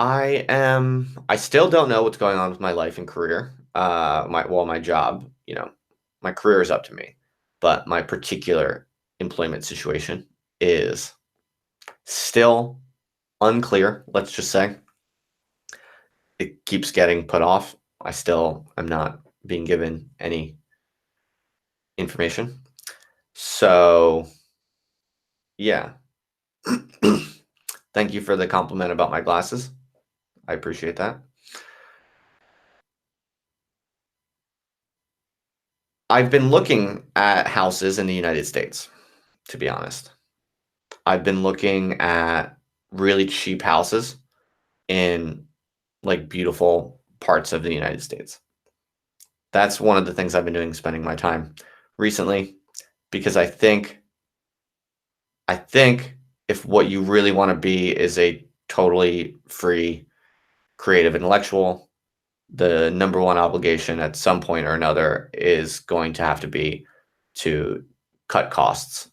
I still don't know what's going on with my life and career. My job, my career is up to me, but my particular employment situation is still unclear, let's just say. It keeps getting put off. I still am not being given any information. So, yeah. Thank you for the compliment about my glasses. I appreciate that. I've been looking at houses in the United States, to be honest. I've been looking at really cheap houses in like beautiful parts of the United States. That's one of the things I've been doing, spending my time recently, because I think if what you really want to be is a totally free, creative intellectual, the number one obligation at some point or another is going to have to be to cut costs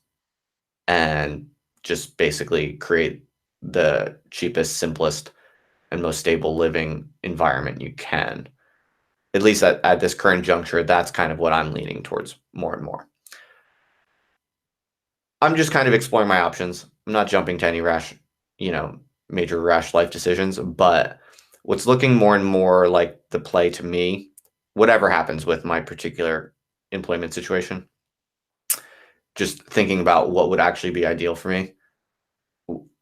and just basically create the cheapest, simplest, and most stable living environment you can. At least at this current juncture, that's kind of what I'm leaning towards more and more. I'm just kind of exploring my options. I'm not jumping to any major rash life decisions, but what's looking more and more like the play to me, whatever happens with my particular employment situation, just thinking about what would actually be ideal for me.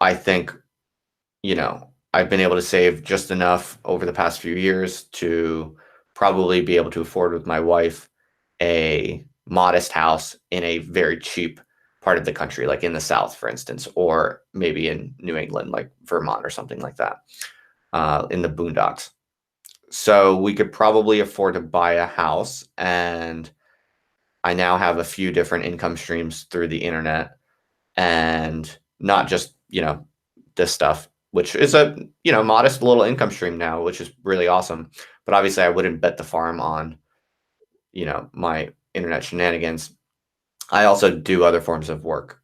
I think, I've been able to save just enough over the past few years to probably be able to afford with my wife a modest house in a very cheap part of the country, like in the South, for instance, or maybe in New England, like Vermont or something like that, in the boondocks. So we could probably afford to buy a house, and I now have a few different income streams through the internet, and not just, this stuff, which is a, modest little income stream now, which is really awesome. But obviously I wouldn't bet the farm on, my internet shenanigans. I also do other forms of work,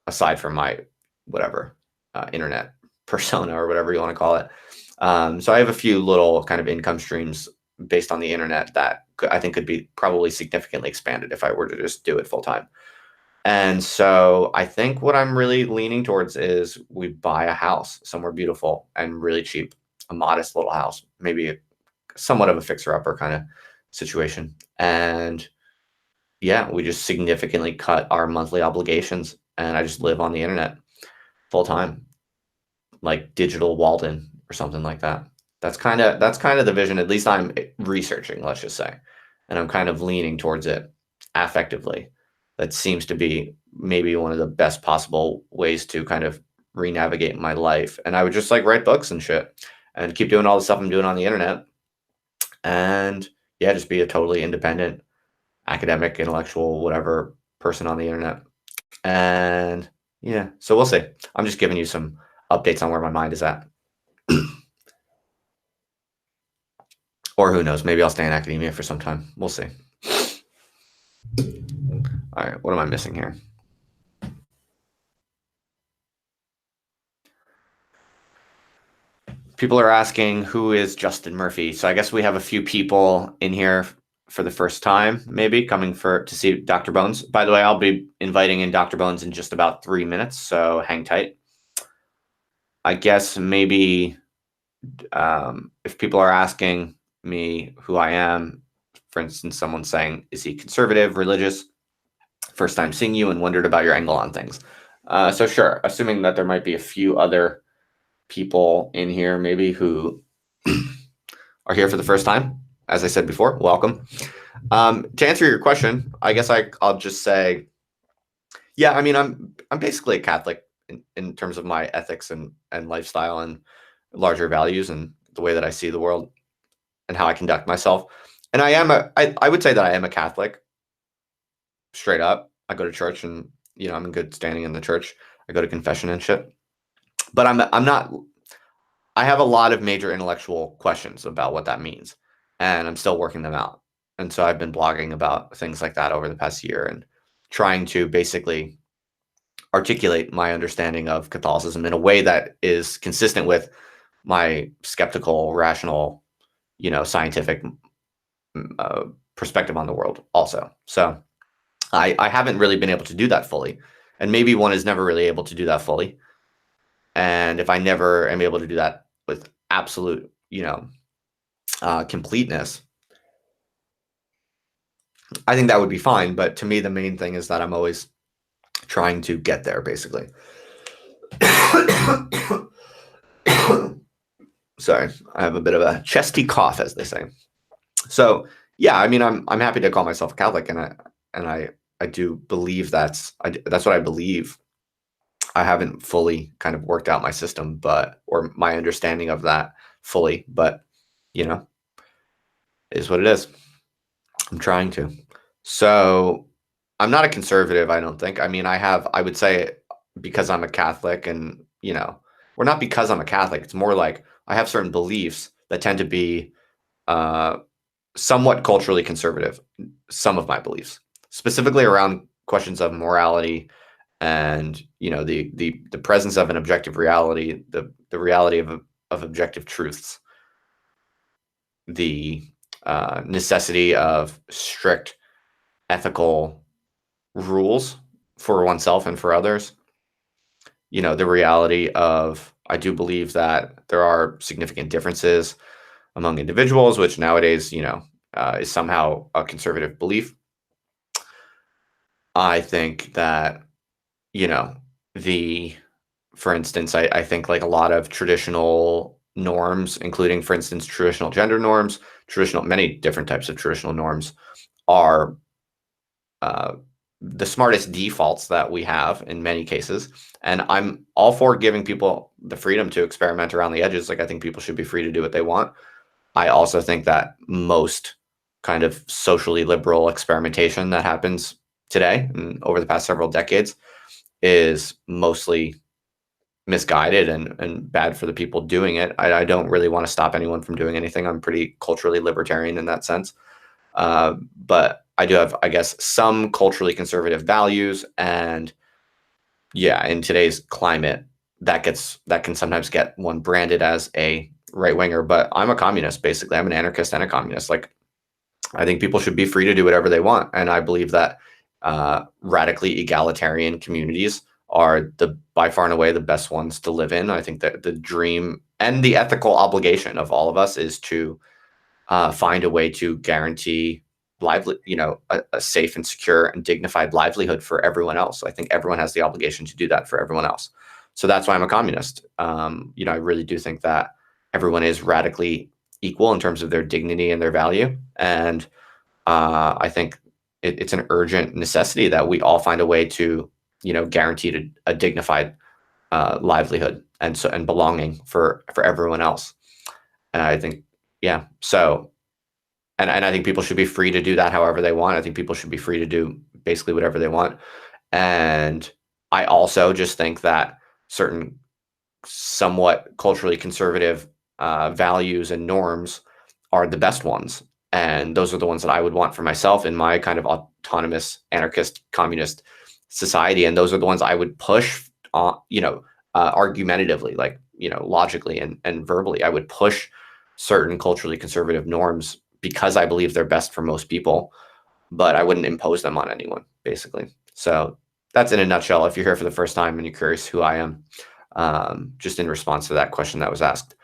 aside from my whatever internet persona or whatever you want to call it. So I have a few little kind of income streams based on the internet that I think could be probably significantly expanded if I were to just do it full time. And so I think what I'm really leaning towards is we buy a house somewhere beautiful and really cheap, a modest little house, maybe somewhat of a fixer-upper kind of situation. And yeah, we just significantly cut our monthly obligations, and I just live on the internet full time, like digital Walden or something like that. That's kind of the vision. At least I'm researching, let's just say, and I'm kind of leaning towards it affectively. That seems to be maybe one of the best possible ways to kind of re-navigate my life. And I would just like write books and shit and keep doing all the stuff I'm doing on the internet. And yeah, just be a totally independent academic, intellectual, whatever person on the internet. And yeah, so we'll see. I'm just giving you some updates on where my mind is at. Or who knows, maybe I'll stay in academia for some time. We'll see. All right, what am I missing here? People are asking, who is Justin Murphy? So I guess we have a few people in here for the first time, maybe coming to see Dr. Bones. By the way, I'll be inviting in Dr. Bones in just about 3 minutes, so hang tight. I guess maybe if people are asking me who I am, for instance, someone saying, is he conservative, religious? First time seeing you and wondered about your angle on things. So sure, assuming that there might be a few other people in here maybe who are here for the first time. As I said before, welcome. To answer your question, I guess I'll just say, yeah, I mean, I'm basically a Catholic in terms of my ethics and lifestyle and larger values and the way that I see the world and how I conduct myself. And I would say that I am a Catholic, straight up. I go to church and, I'm in good standing in the church. I go to confession and shit. But I'm not, I have a lot of major intellectual questions about what that means, and I'm still working them out. And so I've been blogging about things like that over the past year and trying to basically articulate my understanding of Catholicism in a way that is consistent with my skeptical, rational, scientific uh, perspective on the world also. So I haven't really been able to do that fully. And maybe one is never really able to do that fully. And if I never am able to do that with absolute, completeness, I think that would be fine. But to me, the main thing is that I'm always trying to get there, basically. Sorry, I have a bit of a chesty cough, as they say. So yeah, I mean, I'm happy to call myself a Catholic, and I do believe that's what I believe. I haven't fully kind of worked out my system, or my understanding of that fully, but you know, is what it is. I'm trying to. So I'm not a conservative, I don't think. I mean, I would say, because I'm a Catholic, and or not because I'm a Catholic, it's more like I have certain beliefs that tend to be uh, somewhat culturally conservative. Some of my beliefs, specifically around questions of morality, and the presence of an objective reality, the reality of objective truths, the necessity of strict ethical rules for oneself and for others. The reality of, I do believe that there are significant differences among individuals, which nowadays, is somehow a conservative belief. I think that, you know, the, for instance, I think like a lot of traditional norms, including, for instance, traditional gender norms, many different types of traditional norms, are uh, the smartest defaults that we have in many cases. And I'm all for giving people the freedom to experiment around the edges. Like, I think people should be free to do what they want. I also think that most kind of socially liberal experimentation that happens today and over the past several decades is mostly misguided and bad for the people doing it. I don't really want to stop anyone from doing anything. I'm pretty culturally libertarian in that sense. But I do have, I guess, some culturally conservative values, and yeah, in today's climate, that can sometimes get one branded as a right winger. But I'm a communist, basically. I'm an anarchist and a communist. Like, I think people should be free to do whatever they want, and I believe that radically egalitarian communities are by far and away the best ones to live in. I think that the dream and the ethical obligation of all of us is to find a way to guarantee a safe and secure and dignified livelihood for everyone else. I think everyone has the obligation to do that for everyone else. So that's why I'm a communist. I really do think that everyone is radically equal in terms of their dignity and their value. And I think it's an urgent necessity that we all find a way to, guarantee a dignified livelihood and belonging for everyone else. And I think, yeah. So, and I think people should be free to do that however they want. I think people should be free to do basically whatever they want. And I also just think that certain somewhat culturally conservative values and norms are the best ones. And those are the ones that I would want for myself in my kind of autonomous, anarchist, communist society. And those are the ones I would push on, argumentatively, like, logically and verbally. I would push certain culturally conservative norms because I believe they're best for most people, but I wouldn't impose them on anyone, basically. So that's in a nutshell. If you're here for the first time and you're curious who I am, just in response to that question that was asked,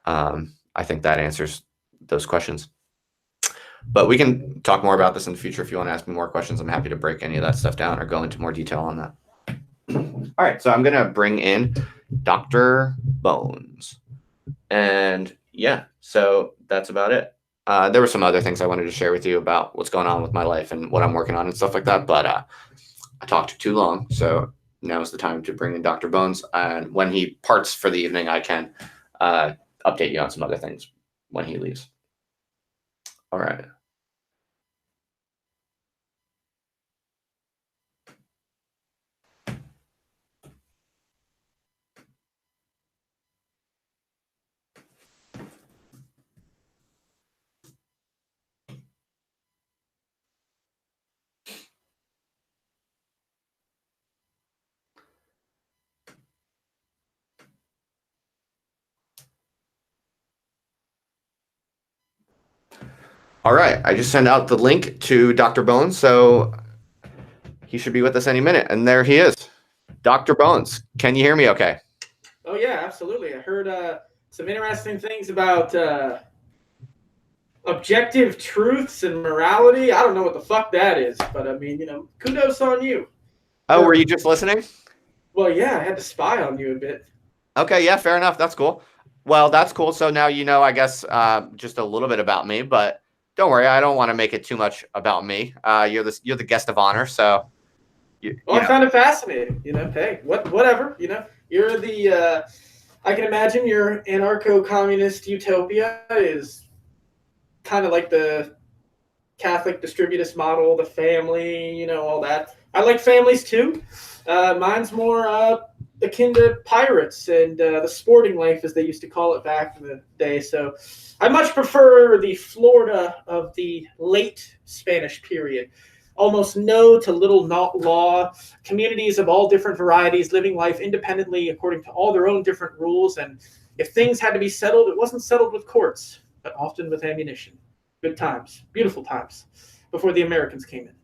I think that answers those questions. But we can talk more about this in the future. If you want to ask me more questions, I'm happy to break any of that stuff down or go into more detail on that. All right, so I'm going to bring in Dr. Bones. And yeah, so that's about it. There were some other things I wanted to share with you about what's going on with my life and what I'm working on and stuff like that, but I talked too long, so now is the time to bring in Dr. Bones. And when he parts for the evening, I can update you on some other things when he leaves. All right. All right, I just sent out the link to Dr. Bones, so he should be with us any minute. And there he is. Dr. Bones, can you hear me okay? Oh yeah, absolutely. I heard some interesting things about objective truths and morality. I don't know what the fuck that is, but I mean, kudos on you Oh, were for. you just listening? Well, yeah, I had to spy on you a bit. Okay, yeah, fair enough. That's cool. Well, that's cool. So now you know, I guess, just a little bit about me, but don't worry, I don't want to make it too much about me. You're the guest of honor, so you, Well, you I know. found it fascinating. Hey, whatever. You're the. I can imagine your anarcho-communist utopia is kind of like the Catholic distributist model, the family, all that. I like families too. Mine's more akin to pirates and the sporting life, as they used to call it back in the day. So I much prefer the Florida of the late Spanish period. Almost no to little not law, communities of all different varieties living life independently according to all their own different rules. And if things had to be settled, it wasn't settled with courts, but often with ammunition. Good times, beautiful times before the Americans came in.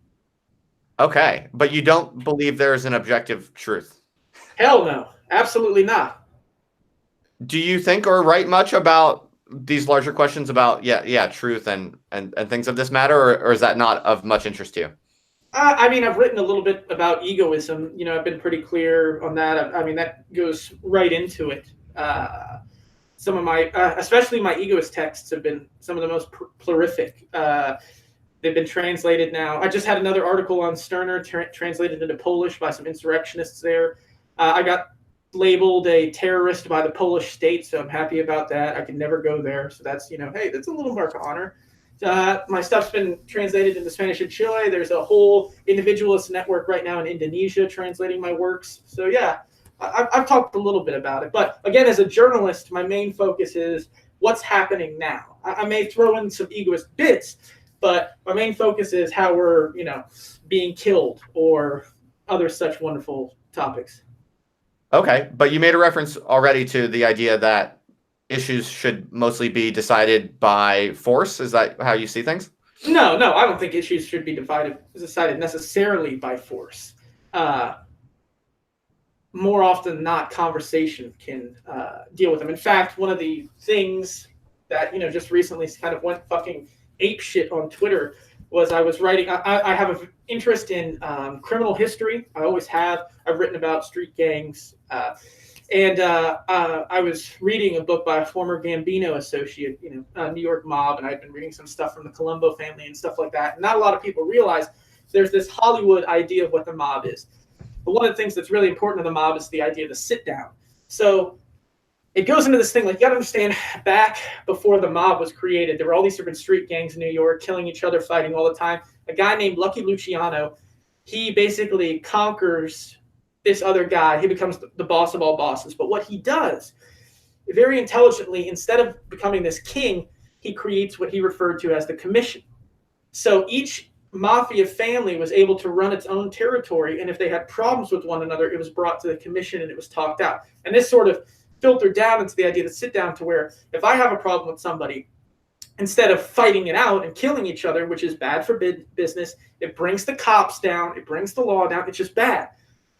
Okay, but you don't believe there is an objective truth. Hell no, absolutely not. Do you think or write much about these larger questions about truth and things of this matter, or is that not of much interest to you? I mean, I've written a little bit about egoism. I've been pretty clear on that. I mean, that goes right into it. Some of my, especially my egoist texts, have been some of the most prolific. They've been translated now. I just had another article on Stirner translated into Polish by some insurrectionists there. I got labeled a terrorist by the Polish state, so I'm happy about that. I can never go there, so that's hey, that's a little mark of honor. My stuff's been translated into Spanish in Chile. There's a whole individualist network right now in Indonesia translating my works. So yeah, I've talked a little bit about it. But again, as a journalist, my main focus is what's happening now. I may throw in some egoist bits, but my main focus is how we're, being killed or other such wonderful topics. Okay, but you made a reference already to the idea that issues should mostly be decided by force. Is that how you see things? No, I don't think issues should be decided necessarily by force. Uh, More often than not, conversation can deal with them. In fact, one of the things that just recently kind of went fucking ape shit on Twitter was I was writing. I have an interest in criminal history. I always have. I've written about street gangs, and I was reading a book by a former Gambino associate, New York mob, and I've been reading some stuff from the Colombo family and stuff like that. And not a lot of people realize there's this Hollywood idea of what the mob is. But one of the things that's really important to the mob is the idea of the sit down. So it goes into this thing, like, you got to understand, back before the mob was created, there were all these different street gangs in New York killing each other, fighting all the time. A guy named Lucky Luciano, he basically conquers this other guy. He becomes the boss of all bosses. But what he does, very intelligently, instead of becoming this king, he creates what he referred to as the commission. So each mafia family was able to run its own territory, and if they had problems with one another, it was brought to the commission and it was talked out. And this sort of filtered down into the idea to sit down to where if I have a problem with somebody, instead of fighting it out and killing each other, which is bad for business, it brings the cops down, it brings the law down, it's just bad.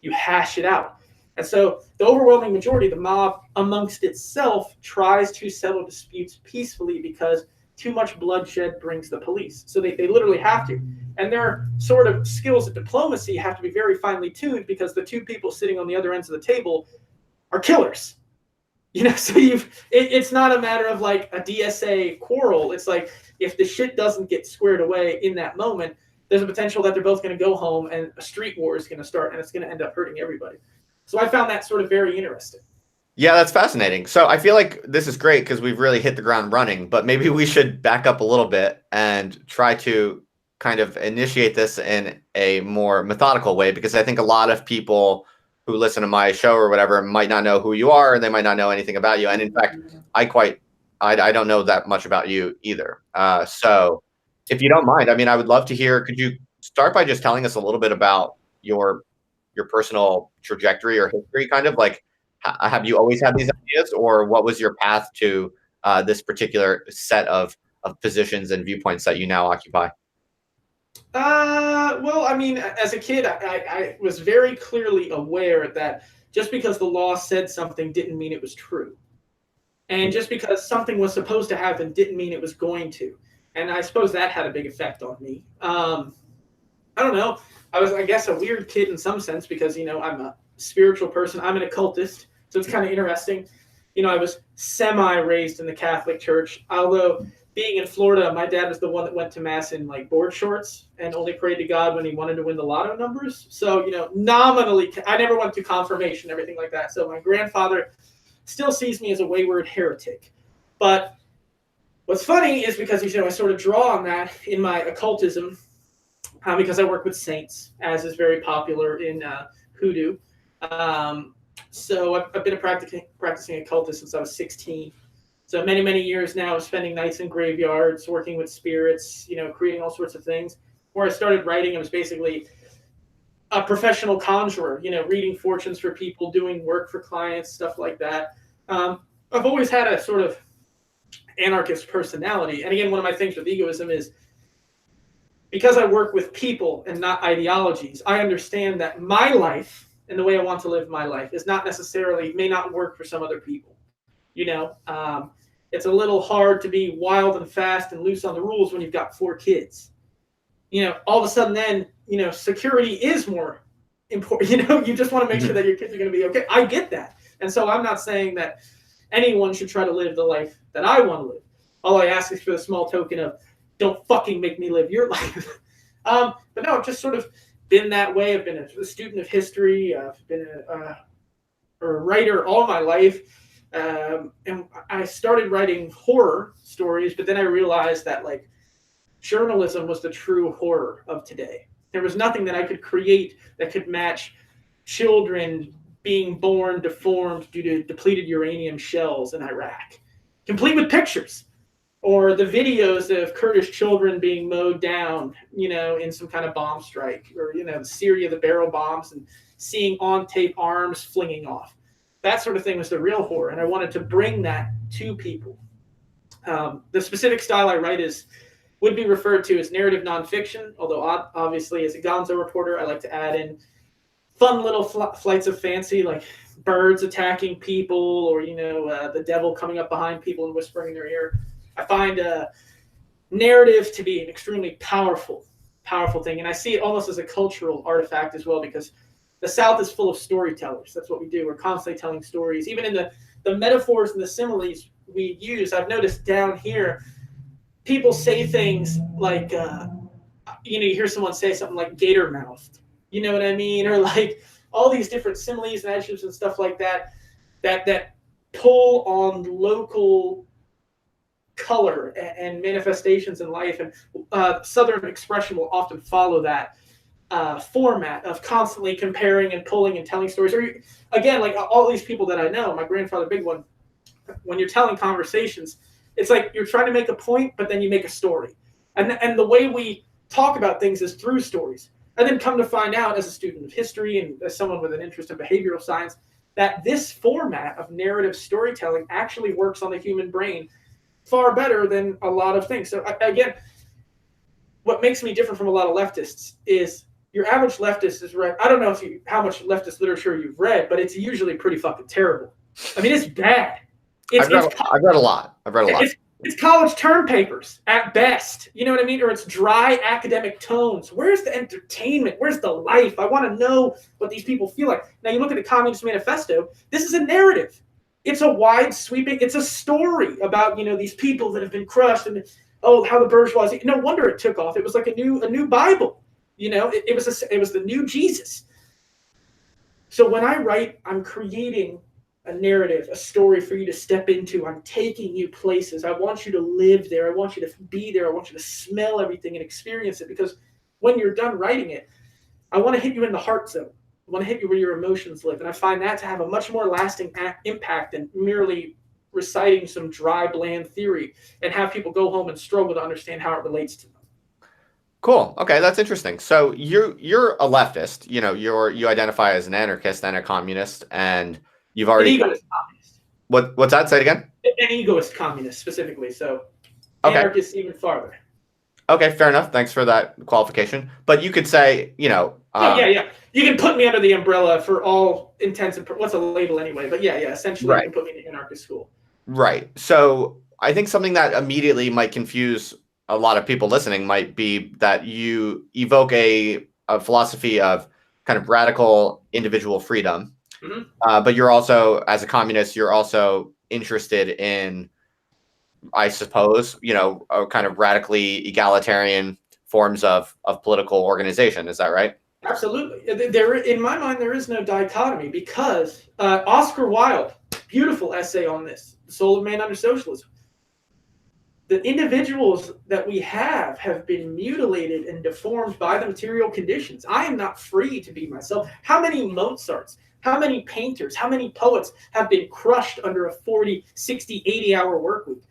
You hash it out. And so the overwhelming majority of the mob amongst itself tries to settle disputes peacefully because too much bloodshed brings the police. So they literally have to. And their sort of skills at diplomacy have to be very finely tuned because the two people sitting on the other ends of the table are killers. So it's not a matter of like a DSA quarrel. It's like if the shit doesn't get squared away in that moment, there's a potential that they're both going to go home and a street war is going to start and it's going to end up hurting everybody. So I found that sort of very interesting. Yeah, that's fascinating. So I feel like this is great because we've really hit the ground running, but maybe we should back up a little bit and try to kind of initiate this in a more methodical way because I think a lot of people who listen to my show or whatever might not know who you are and they might not know anything about you. And in fact, I don't know that much about you either. So if you don't mind, I mean, I would love to hear, could you start by just telling us a little bit about your personal trajectory or history, kind of like, have you always had these ideas, or what was your path to this particular set of of positions and viewpoints that you now occupy? Well, I mean, as a kid, I was very clearly aware that just because the law said something didn't mean it was true. And just because something was supposed to happen didn't mean it was going to. And I suppose that had a big effect on me. I don't know. I was, I guess, a weird kid in some sense because, I'm a spiritual person. I'm an occultist. So it's kind of interesting. I was semi raised in the Catholic Church, although being in Florida, my dad was the one that went to mass in like board shorts and only prayed to God when he wanted to win the lotto numbers. So, nominally, I never went to confirmation, everything like that. So my grandfather still sees me as a wayward heretic. But what's funny is because, I sort of draw on that in my occultism because I work with saints, as is very popular in hoodoo. So I've been a practicing occultist since I was 16. So many, many years now of spending nights in graveyards, working with spirits, creating all sorts of things. Where I started writing, I was basically a professional conjurer, reading fortunes for people, doing work for clients, stuff like that. I've always had a sort of anarchist personality. And again, one of my things with egoism is because I work with people and not ideologies, I understand that my life and the way I want to live my life is not necessarily, may not work for some other people. It's a little hard to be wild and fast and loose on the rules when you've got 4 kids. All of a sudden then, security is more important. You just want to make sure that your kids are going to be okay. I get that. And so I'm not saying that anyone should try to live the life that I want to live. All I ask is for the small token of don't fucking make me live your life. But no, I've just sort of been that way. I've been a student of history. I've been a writer all my life. And I started writing horror stories, but then I realized that like journalism was the true horror of today. There was nothing that I could create that could match children being born deformed due to depleted uranium shells in Iraq, complete with pictures. Or the videos of Kurdish children being mowed down, in some kind of bomb strike, or, Syria, the barrel bombs, and seeing on tape arms flinging off. That sort of thing was the real horror, and I wanted to bring that to people. The specific style I write would be referred to as narrative nonfiction, although obviously as a gonzo reporter, I like to add in fun little flights of fancy, like birds attacking people, or, the devil coming up behind people and whispering in their ear. I find narrative to be an extremely powerful thing. And I see it almost as a cultural artifact as well, because the South is full of storytellers. That's what we do. We're constantly telling stories. Even in the metaphors and the similes we use, I've noticed down here, people say things like, you hear someone say something like gator-mouthed. You know what I mean? Or like all these different similes and adjectives and stuff like that pull on local color and manifestations in life, and Southern expression will often follow that format of constantly comparing and pulling and telling stories. Or again, like all these people that I know, my grandfather, big one, when you're telling conversations, it's like you're trying to make a point, but then you make a story. And the way we talk about things is through stories. And then come to find out, as a student of history and as someone with an interest in behavioral science, that this format of narrative storytelling actually works on the human brain far better than a lot of things. So again, what makes me different from a lot of leftists is your average leftist is read. I don't know how much leftist literature you've read, but it's usually pretty fucking terrible. I mean, it's bad. I've read a lot. It's college term papers at best. You know what I mean? Or it's dry academic tones. Where's the entertainment? Where's the life? I want to know what these people feel like. Now you look at the Communist Manifesto. This is a narrative. It's a wide sweeping. It's a story about these people that have been crushed and how the bourgeoisie. No wonder it took off. It was like a new Bible. It was the new Jesus. So when I write, I'm creating a narrative, a story for you to step into. I'm taking you places. I want you to live there. I want you to be there. I want you to smell everything and experience it, because when you're done writing it, I want to hit you in the heart zone. I want to hit you where your emotions live. And I find that to have a much more lasting impact than merely reciting some dry, bland theory and have people go home and struggle to understand how it relates to them. Cool. Okay, that's interesting. So you're a leftist. You identify as an anarchist and a communist, and you've already an egoist communist. What's that? Say it again. An egoist communist specifically. So Okay. Anarchists even farther. Okay, fair enough. Thanks for that qualification. But you could say, Oh yeah, yeah. You can put me under the umbrella for all intents and what's a label anyway? But yeah, essentially you right, can put me in the anarchist school. right. So I think something that immediately might confuse a lot of people listening might be that you evoke a philosophy of kind of radical individual freedom. Mm-hmm. But you're also, as a communist, you're also interested in, I suppose, a kind of radically egalitarian forms of political organization. Is that right? Absolutely. There, in my mind, there is no dichotomy because Oscar Wilde, beautiful essay on this, The Soul of Man Under Socialism. The individuals that we have been mutilated and deformed by the material conditions. I am not free to be myself. How many Mozarts, how many painters, how many poets have been crushed under a 40, 60, 80-hour work week?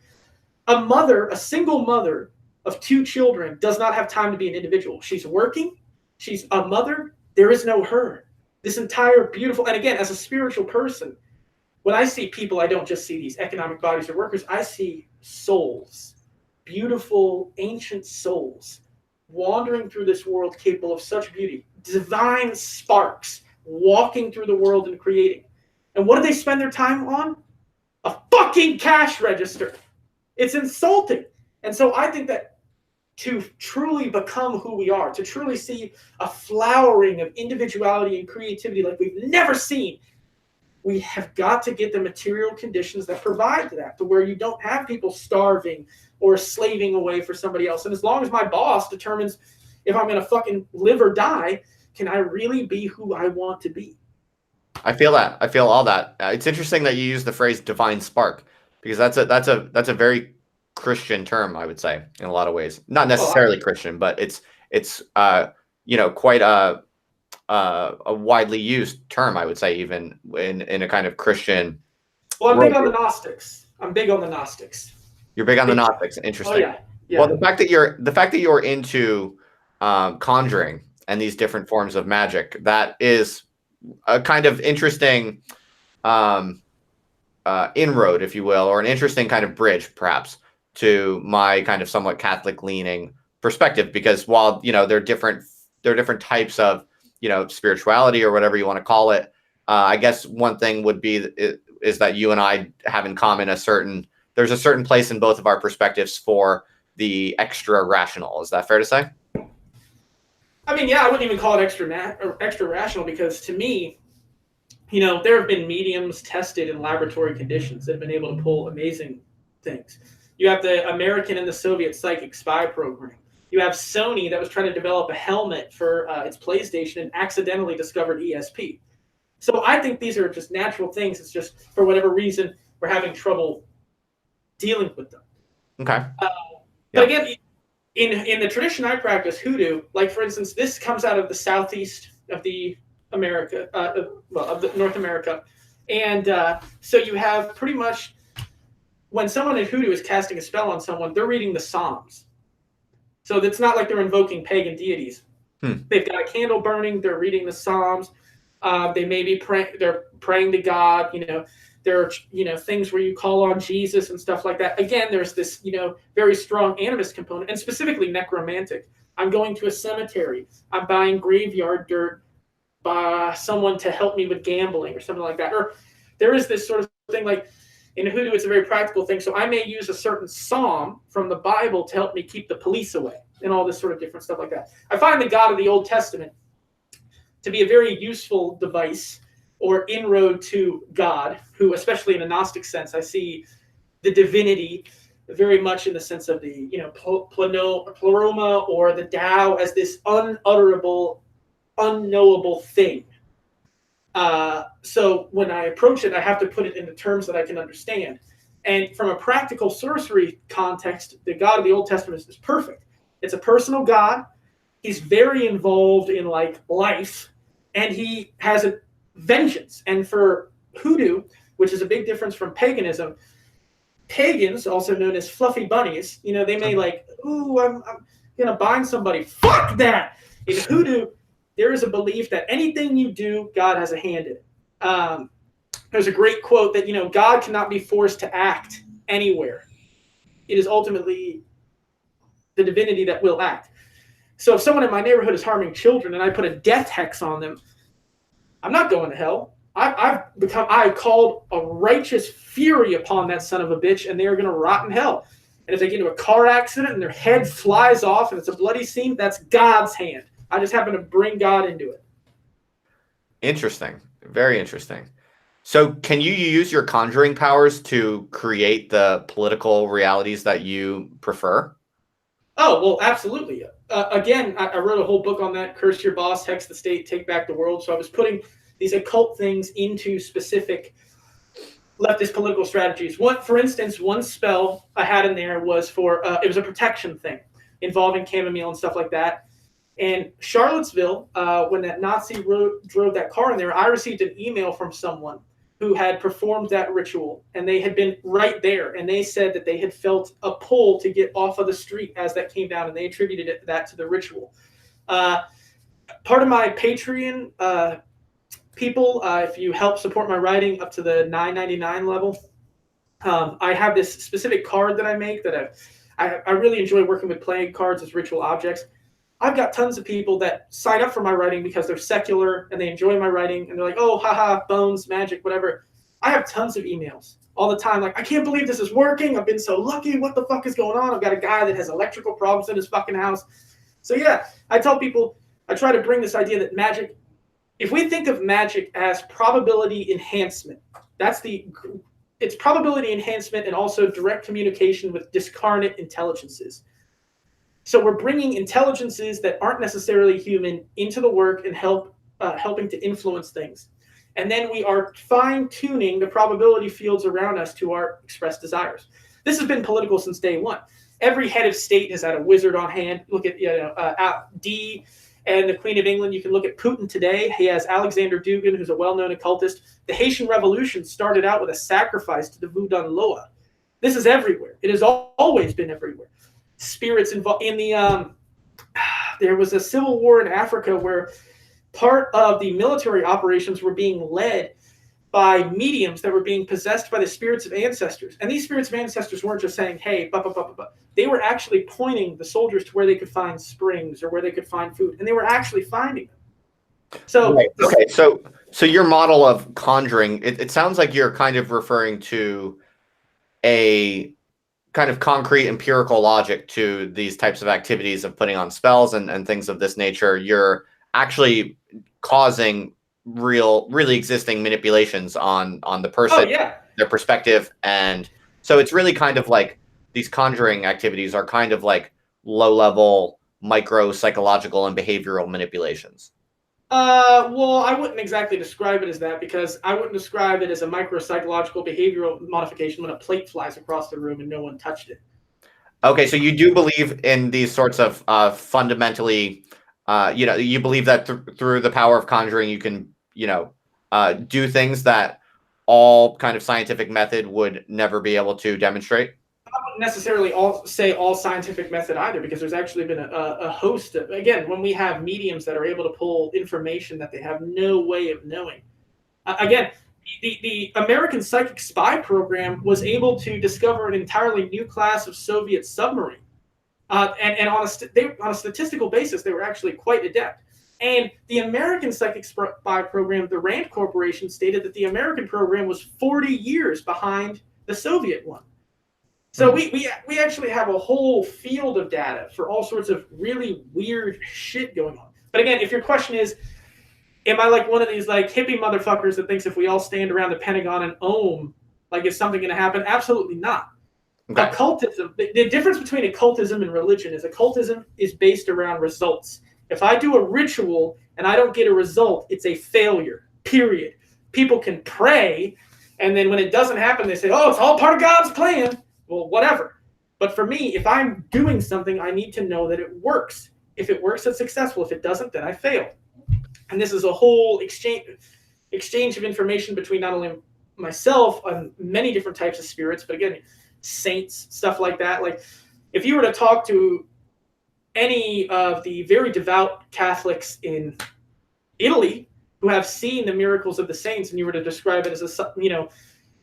A single mother of 2 children does not have time to be an individual. She's working. She's a mother. There is no her. This entire beautiful, and again, as a spiritual person, when I see people, I don't just see these economic bodies or workers. I see souls, beautiful, ancient souls, wandering through this world capable of such beauty, divine sparks, walking through the world and creating. And what do they spend their time on? A fucking cash register. It's insulting. And so I think that to truly become who we are, to truly see a flowering of individuality and creativity like we've never seen, we have got to get the material conditions that provide that, to where you don't have people starving or slaving away for somebody else. And as long as my boss determines if I'm going to fucking live or die, can I really be who I want to be? I feel that. I feel all that. It's interesting that you use the phrase "divine spark" because that's a very Christian term, I would say, in a lot of ways. Not necessarily Christian, but it's quite a widely used term, I would say, even in a kind of Christian. Well, I'm big on the Gnostics. You're big on the Gnostics. Interesting. Oh yeah. Yeah. Well, the fact that you're into conjuring and these different forms of magic, that is a kind of interesting inroad, if you will, or an interesting kind of bridge, perhaps, to my kind of somewhat Catholic leaning perspective. Because while there are different types of spirituality or whatever you want to call it, I guess one thing would be is that you and I have in common there's a certain place in both of our perspectives for the extra rational. Is that fair to say? I mean, yeah, I wouldn't even call it extra rational, because to me, there have been mediums tested in laboratory conditions that have been able to pull amazing things. You have the American and the Soviet psychic spy program. You have Sony that was trying to develop a helmet for its PlayStation and accidentally discovered ESP. So I think these are just natural things. It's just, for whatever reason, we're having trouble dealing with them. Okay. But again, in the tradition I practice, hoodoo, like for instance, this comes out of the southeast of the America, of the North America, and so you have pretty much, when someone in hoodoo is casting a spell on someone, they're reading the Psalms. So it's not like they're invoking pagan deities. They've got a candle burning. They're reading the Psalms. They may be they're praying to God. There are things where you call on Jesus and stuff like that. Again, there's this very strong animist component, and specifically necromantic. I'm going to a cemetery. I'm buying graveyard dirt by someone to help me with gambling or something like that. Or there is this sort of thing like in hoodoo, it's a very practical thing. So I may use a certain psalm from the Bible to help me keep the police away and all this sort of different stuff like that. I find the God of the Old Testament to be a very useful device or inroad to God, who, especially in a Gnostic sense, I see the divinity very much in the sense of the pleroma or the Tao as this unutterable, unknowable thing. So when I approach it, I have to put it into terms that I can understand. And from a practical sorcery context, the God of the Old Testament is perfect. It's a personal God. He's very involved in life, and he has a vengeance. And for hoodoo, which is a big difference from paganism, pagans, also known as fluffy bunnies, they may ooh, I'm going to bind somebody. Fuck that! In hoodoo, there is a belief that anything you do, God has a hand in it. There's a great quote that, God cannot be forced to act anywhere. it is ultimately the divinity that will act. So if someone in my neighborhood is harming children and I put a death hex on them, I'm not going to hell. I called a righteous fury upon that son of a bitch, and they are going to rot in hell. And if they get into a car accident and their head flies off and it's a bloody scene, that's God's hand. I just happen to bring God into it. Interesting. Very interesting. So can you use your conjuring powers to create the political realities that you prefer? Oh, well, absolutely. Again, I wrote a whole book on that, Curse Your Boss, Hex the State, Take Back the World. So I was putting these occult things into specific leftist political strategies. For instance, one spell I had in there was for, it was a protection thing involving chamomile and stuff like that. And Charlottesville, when that Nazi drove that car in there, I received an email from someone who had performed that ritual, and they had been right there, and they said that they had felt a pull to get off of the street as that came down, and they attributed that to the ritual. Part of my Patreon people, if you help support my writing up to the $9.99 level, I have this specific card that I make that I really enjoy working with playing cards as ritual objects. I've got tons of people that sign up for my writing because they're secular and they enjoy my writing and they're like, oh, haha, bones, magic, whatever. I have tons of emails all the time. Like, I can't believe this is working. I've been so lucky. What the fuck is going on? I've got a guy that has electrical problems in his fucking house. So yeah, I tell people, I try to bring this idea that magic, if we think of magic as probability enhancement, it's probability enhancement and also direct communication with discarnate intelligences. So we're bringing intelligences that aren't necessarily human into the work and helping to influence things. And then we are fine-tuning the probability fields around us to our expressed desires. This has been political since day one. Every head of state has had a wizard on hand. Look at D and the Queen of England. You can look at Putin today. He has Alexander Dugin, who's a well-known occultist. The Haitian Revolution started out with a sacrifice to the Voodoo Loa. This is everywhere. It has always been everywhere. Spirits involved in the there was a civil war in Africa where part of the military operations were being led by mediums that were being possessed by the spirits of ancestors. And these spirits of ancestors weren't just saying, hey, they were actually pointing the soldiers to where they could find springs or where they could find food, and they were actually finding them. So right. Okay, so your model of conjuring, it sounds like you're kind of referring to a kind of concrete empirical logic to these types of activities of putting on spells and things of this nature. You're actually causing really existing manipulations on the person, their perspective. And so it's really kind of like these conjuring activities are kind of like low level micro psychological and behavioral manipulations. Well, I wouldn't exactly describe it as that, because I wouldn't describe it as a micro-psychological behavioral modification when a plate flies across the room and no one touched it. Okay, so you do believe in these sorts of fundamentally, you believe that through the power of conjuring, you can, do things that all kind of scientific method would never be able to demonstrate? I wouldn't necessarily say all scientific method either, because there's actually been a host of, again, when we have mediums that are able to pull information that they have no way of knowing. Again, the American Psychic Spy Program was able to discover an entirely new class of Soviet submarine. And on a statistical basis, they were actually quite adept. And the American Psychic Spy Program, the RAND Corporation, stated that the American program was 40 years behind the Soviet one. So we actually have a whole field of data for all sorts of really weird shit going on. But again, if your question is, am I like one of these like hippie motherfuckers that thinks if we all stand around the Pentagon and ohm, like is something going to happen? Absolutely not. Okay. Occultism, the difference between occultism and religion is occultism is based around results. If I do a ritual and I don't get a result, it's a failure, period. People can pray, and then when it doesn't happen, they say, oh, it's all part of God's plan. Well, whatever. But for me, if I'm doing something, I need to know that it works. If it works, it's successful. If it doesn't, then I fail. And this is a whole exchange of information between not only myself and many different types of spirits, but again, saints, stuff like that. Like, if you were to talk to any of the very devout Catholics in Italy who have seen the miracles of the saints, and you were to describe it as a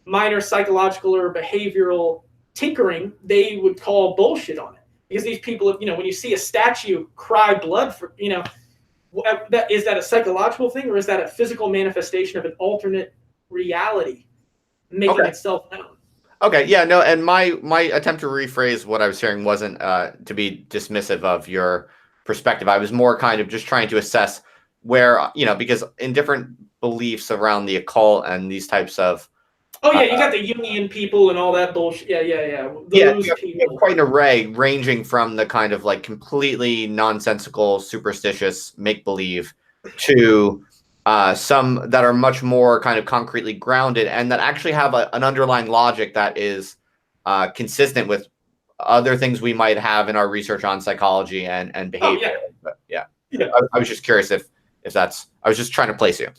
minor psychological or behavioral tinkering, they would call bullshit on it. Because these people, when you see a statue cry blood for, is that a psychological thing, or is that a physical manifestation of an alternate reality making itself known? Okay, yeah, no, and my attempt to rephrase what I was sharing wasn't to be dismissive of your perspective. I was more kind of just trying to assess where, because in different beliefs around the occult and these types of Oh yeah, you got the Jungian people and all that bullshit. Yeah. Those people. You have quite an array, ranging from the kind of like completely nonsensical, superstitious make-believe to some that are much more kind of concretely grounded and that actually have an underlying logic that is consistent with other things we might have in our research on psychology and behavior. Oh, But I was just curious if that's. I was just trying to place you.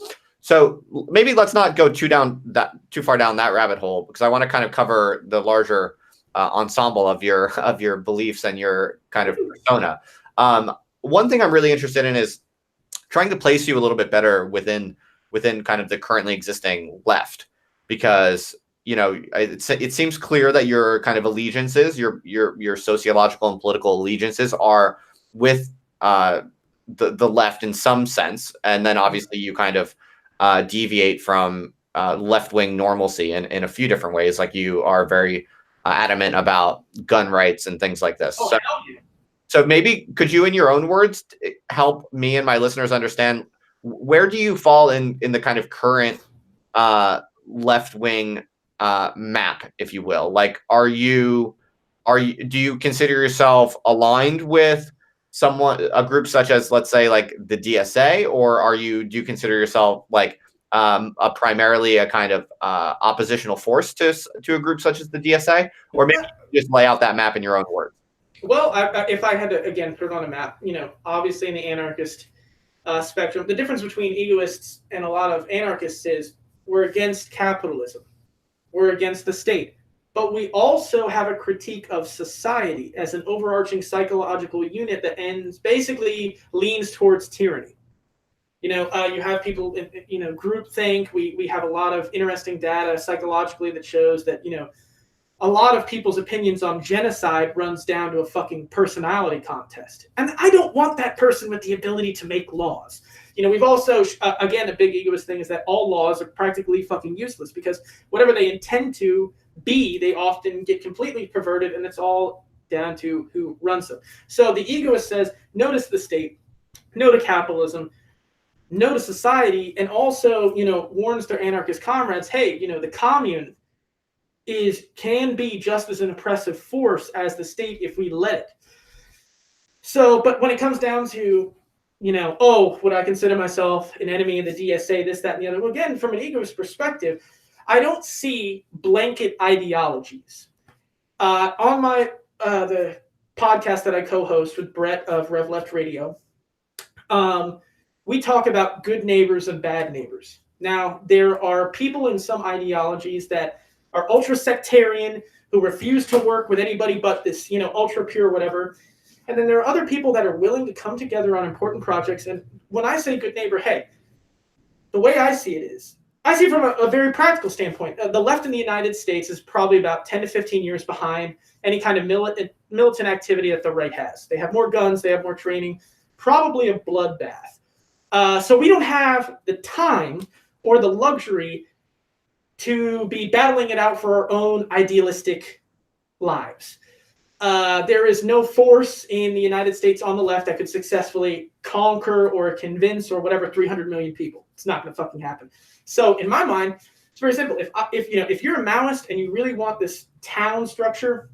So maybe let's not go too far down that rabbit hole, because I want to kind of cover the larger ensemble of your beliefs and your kind of persona. One thing I'm really interested in is trying to place you a little bit better within kind of the currently existing left, because it seems clear that your kind of allegiances, your sociological and political allegiances, are with the left in some sense, and then obviously you kind of deviate from left-wing normalcy in a few different ways. Like you are very adamant about gun rights and things like this. So maybe could you, in your own words, help me and my listeners understand, where do you fall in the kind of current left-wing map, if you will? Like, do you consider yourself aligned with a group such as, let's say, like the DSA, or do you consider yourself like primarily a kind of oppositional force to a group such as the DSA, or maybe just lay out that map in your own words? Well, if I had to again put it on a map, obviously in the anarchist spectrum, the difference between egoists and a lot of anarchists is we're against capitalism, we're against the state. But we also have a critique of society as an overarching psychological unit that basically leans towards tyranny. You have people, groupthink. We have a lot of interesting data psychologically that shows that, a lot of people's opinions on genocide runs down to a fucking personality contest. And I don't want that person with the ability to make laws. We've also, again, a big egoist thing is that all laws are practically fucking useless, because whatever they intend to be, they often get completely perverted, and it's all down to who runs them. So the egoist says no to the state, no to capitalism, no to society, and also, warns their anarchist comrades, hey, the commune can be just as an oppressive force as the state if we let it. So, but when it comes down to, would I consider myself an enemy of the DSA, this, that, and the other? Well, again, from an egoist perspective, I don't see blanket ideologies. On my the podcast that I co-host with Brett of Rev Left Radio, we talk about good neighbors and bad neighbors. Now, there are people in some ideologies that are ultra-sectarian, who refuse to work with anybody but this, ultra-pure whatever. And then there are other people that are willing to come together on important projects. And when I say good neighbor, hey, the way I see it is, I see it from a very practical standpoint. The left in the United States is probably about 10 to 15 years behind any kind of militant activity that the right has. They have more guns, they have more training, probably a bloodbath. So we don't have the time or the luxury to be battling it out for our own idealistic lives. There is no force in the United States on the left that could successfully conquer or convince or whatever 300 million people. It's not going to fucking happen. So in my mind, it's very simple. If you're a Maoist and you really want this town structure,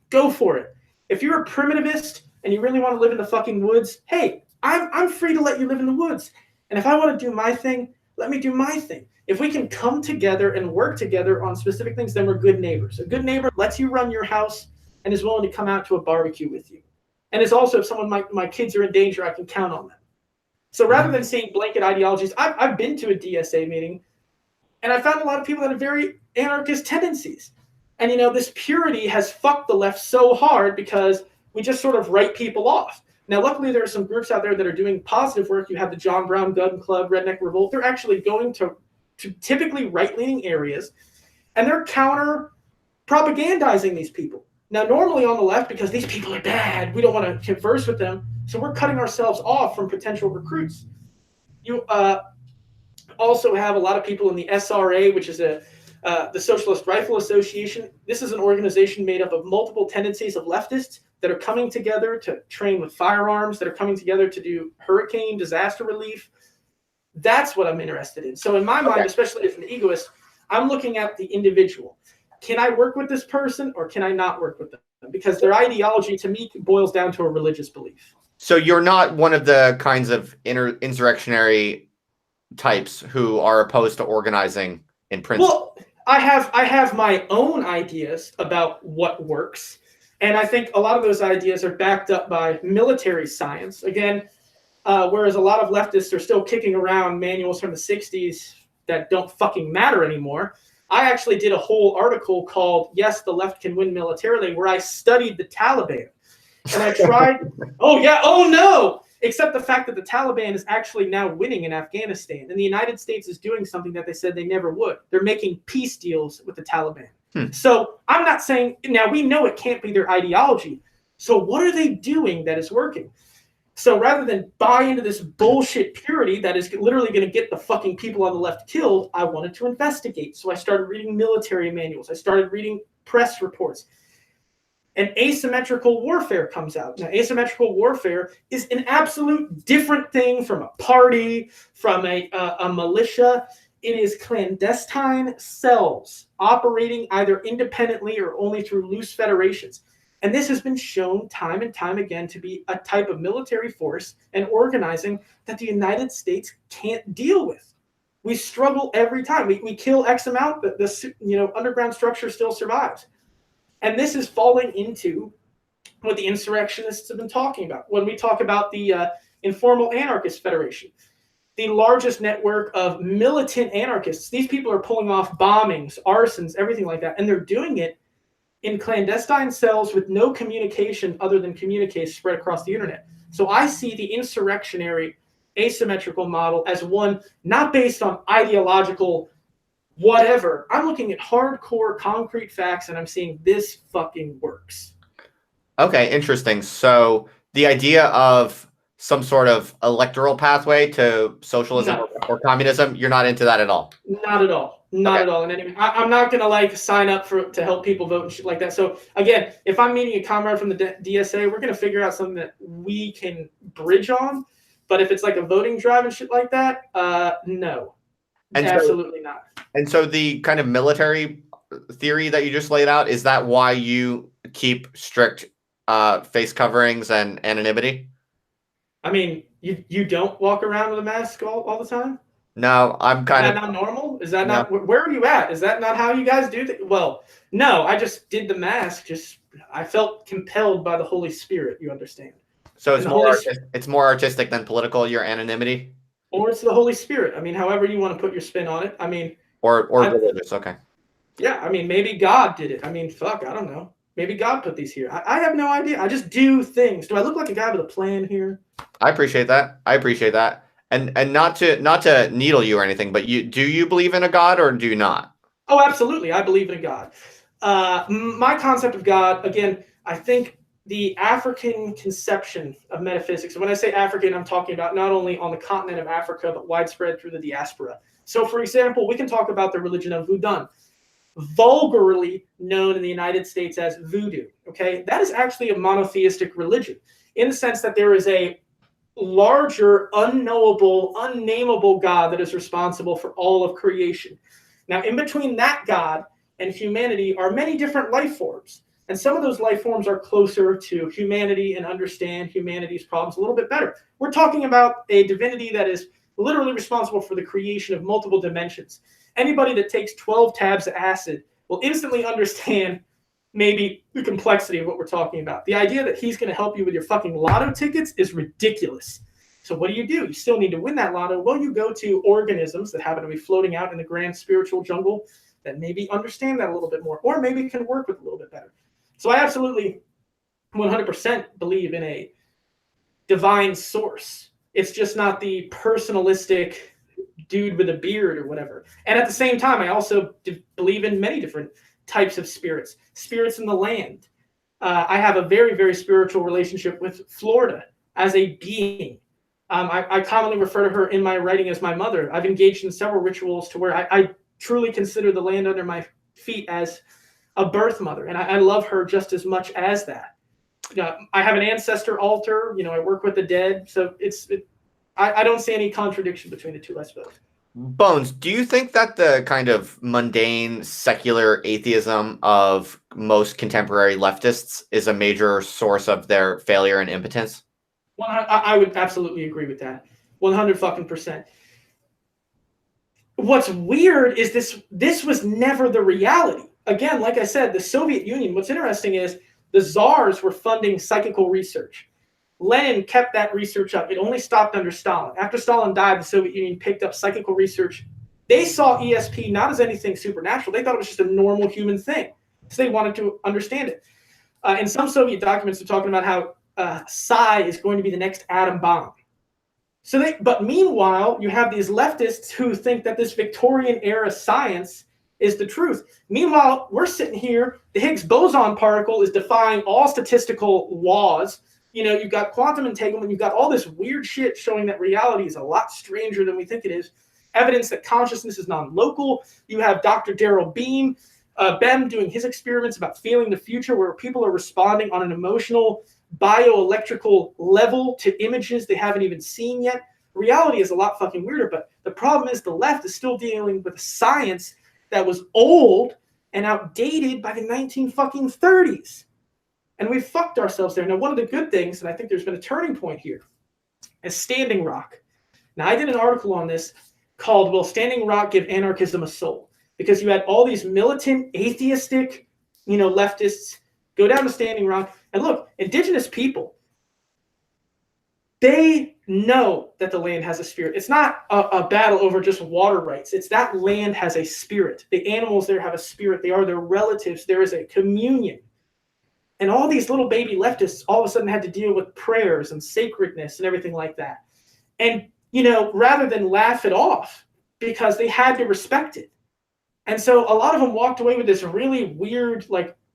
go for it. If you're a primitivist and you really want to live in the fucking woods, hey, I'm free to let you live in the woods. And if I want to do my thing, let me do my thing. If we can come together and work together on specific things, then we're good neighbors. A good neighbor lets you run your house and is willing to come out to a barbecue with you. And it's also, if my kids are in danger, I can count on them. So rather than seeing blanket ideologies, I've been to a DSA meeting, and I found a lot of people that have very anarchist tendencies. And, this purity has fucked the left so hard because we just sort of write people off. Now, luckily, there are some groups out there that are doing positive work. You have the John Brown Gun Club, Redneck Revolt. They're actually going to typically right-leaning areas, and they're counter propagandizing these people. Now, normally on the left, because these people are bad, we don't want to converse with them, so we're cutting ourselves off from potential recruits. You also have a lot of people in the SRA, which is the Socialist Rifle Association. This is an organization made up of multiple tendencies of leftists that are coming together to train with firearms, that are coming together to do hurricane disaster relief. That's what I'm interested in. So in my mind, especially as an egoist, I'm looking at the individual. Can I work with this person or can I not work with them? Because their ideology to me boils down to a religious belief. So you're not one of the kinds of insurrectionary types who are opposed to organizing in principle. Well, I have my own ideas about what works. And I think a lot of those ideas are backed up by military science. Again, whereas a lot of leftists are still kicking around manuals from the 60s that don't fucking matter anymore. I actually did a whole article called Yes, the Left Can Win Militarily, where I studied the Taliban. And I tried, except the fact that the Taliban is actually now winning in Afghanistan. And the United States is doing something that they said they never would. They're making peace deals with the Taliban. So I'm not saying, now we know it can't be their ideology. So what are they doing that is working? So rather than buy into this bullshit purity that is literally going to get the fucking people on the left killed, I wanted to investigate. So I started reading military manuals. I started reading press reports. And asymmetrical warfare comes out. Now, asymmetrical warfare is an absolute different thing from a party, from a militia. It is clandestine cells operating either independently or only through loose federations. And this has been shown time and time again to be a type of military force and organizing that the United States can't deal with. We struggle every time. We kill X amount, but the underground structure still survives. And this is falling into what the insurrectionists have been talking about. When we talk about the Informal Anarchist Federation, the largest network of militant anarchists, these people are pulling off bombings, arsons, everything like that. And they're doing it in clandestine cells with no communication other than communiques spread across the internet. So I see the insurrectionary asymmetrical model as one not based on ideological whatever. I'm looking at hardcore concrete facts and I'm seeing this fucking works. Okay, interesting. So the idea of some sort of electoral pathway to socialism or communism, you're not into that at all? Not at all. Not at all. And anyway, I'm not going to sign up to help people vote and shit like that. So again, if I'm meeting a comrade from the DSA, we're going to figure out something that we can bridge on. But if it's like a voting drive and shit like that, no. And absolutely not. And so the kind of military theory that you just laid out, is that why you keep strict face coverings and anonymity? I mean, you don't walk around with a mask all the time? No, I'm kind of... Is that not normal? Is that not... Where are you at? Is that not how you guys do things? Well, no, I just did the mask. I felt compelled by the Holy Spirit, you understand. So it's more artistic than political, your anonymity? Or it's the Holy Spirit. I mean, however you want to put your spin on it. I mean... Or religious, okay. Yeah, I mean, maybe God did it. I mean, fuck, I don't know. Maybe God put these here. I have no idea. I just do things. Do I look like a guy with a plan here? I appreciate that. And not to needle you or anything, but do you believe in a God or do you not? Oh, absolutely. I believe in a God. My concept of God, again, I think the African conception of metaphysics, and when I say African, I'm talking about not only on the continent of Africa, but widespread through the diaspora. So, for example, we can talk about the religion of Voodoo, vulgarly known in the United States as voodoo. Okay, that is actually a monotheistic religion in the sense that there is a larger, unknowable, unnameable God that is responsible for all of creation. Now, in between that God and humanity are many different life forms. And some of those life forms are closer to humanity and understand humanity's problems a little bit better. We're talking about a divinity that is literally responsible for the creation of multiple dimensions. Anybody that takes 12 tabs of acid will instantly understand maybe the complexity of what we're talking about. The idea that he's going to help you with your fucking lotto tickets is ridiculous. So what do? You still need to win that lotto. Well, you go to organisms that happen to be floating out in the grand spiritual jungle that maybe understand that a little bit more, or maybe can work with a little bit better. So I absolutely 100% believe in a divine source. It's just not the personalistic dude with a beard or whatever. And at the same time, I also believe in many different types of spirits, spirits in the land. I have a very, very spiritual relationship with Florida as a being. I commonly refer to her in my writing as my mother. I've engaged in several rituals to where I truly consider the land under my feet as a birth mother, and I love her just as much as that. I have an ancestor altar. I work with the dead, so I don't see any contradiction between the two, I suppose. Bones, do you think that the kind of mundane, secular atheism of most contemporary leftists is a major source of their failure and impotence? Well, I would absolutely agree with that. 100%. What's weird is this was never the reality. Again, like I said, the Soviet Union, what's interesting is the czars were funding psychical research. Lenin kept that research up. It only stopped under Stalin. After Stalin died, the Soviet Union picked up psychical research. They saw ESP not as anything supernatural. They thought it was just a normal human thing. So they wanted to understand it. In some Soviet documents, they're talking about how psi is going to be the next atom bomb. But meanwhile, you have these leftists who think that this Victorian era science is the truth. Meanwhile, we're sitting here, the Higgs boson particle is defying all statistical laws. You've got quantum entanglement, you've got all this weird shit showing that reality is a lot stranger than we think it is. Evidence that consciousness is non-local. You have Dr. Daryl Bem doing his experiments about feeling the future, where people are responding on an emotional, bioelectrical level to images they haven't even seen yet. Reality is a lot fucking weirder, but the problem is the left is still dealing with science that was old and outdated by the 1930s. And we've fucked ourselves there. Now, one of the good things, and I think there's been a turning point here, is Standing Rock. Now, I did an article on this called, Will Standing Rock Give Anarchism a Soul? Because you had all these militant, atheistic, leftists go down to Standing Rock. And look, indigenous people, they know that the land has a spirit. It's not a battle over just water rights. It's that land has a spirit. The animals there have a spirit. They are their relatives. There is a communion. And all these little baby leftists all of a sudden had to deal with prayers and sacredness and everything like that. And, rather than laugh it off, because they had to respect it. And so a lot of them walked away with this really weird,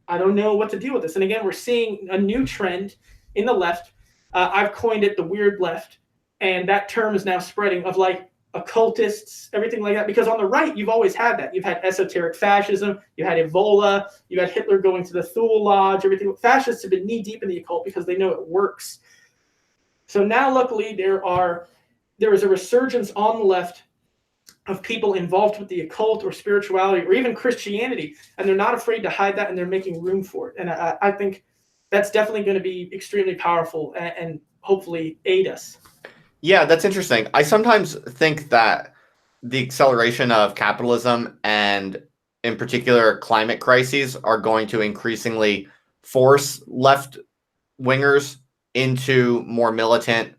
I don't know what to do with this. And again, we're seeing a new trend in the left. I've coined it the weird left. And that term is now spreading of occultists, everything like that. Because on the right, you've always had that. You've had esoteric fascism. You had Ebola. You had Hitler going to the Thule Lodge, everything. Fascists have been knee deep in the occult because they know it works. So now, luckily, there is a resurgence on the left of people involved with the occult or spirituality or even Christianity. And they're not afraid to hide that, and they're making room for it. And I think that's definitely going to be extremely powerful and hopefully aid us. Yeah, that's interesting. I sometimes think that the acceleration of capitalism and, in particular, climate crises are going to increasingly force left-wingers into more militant,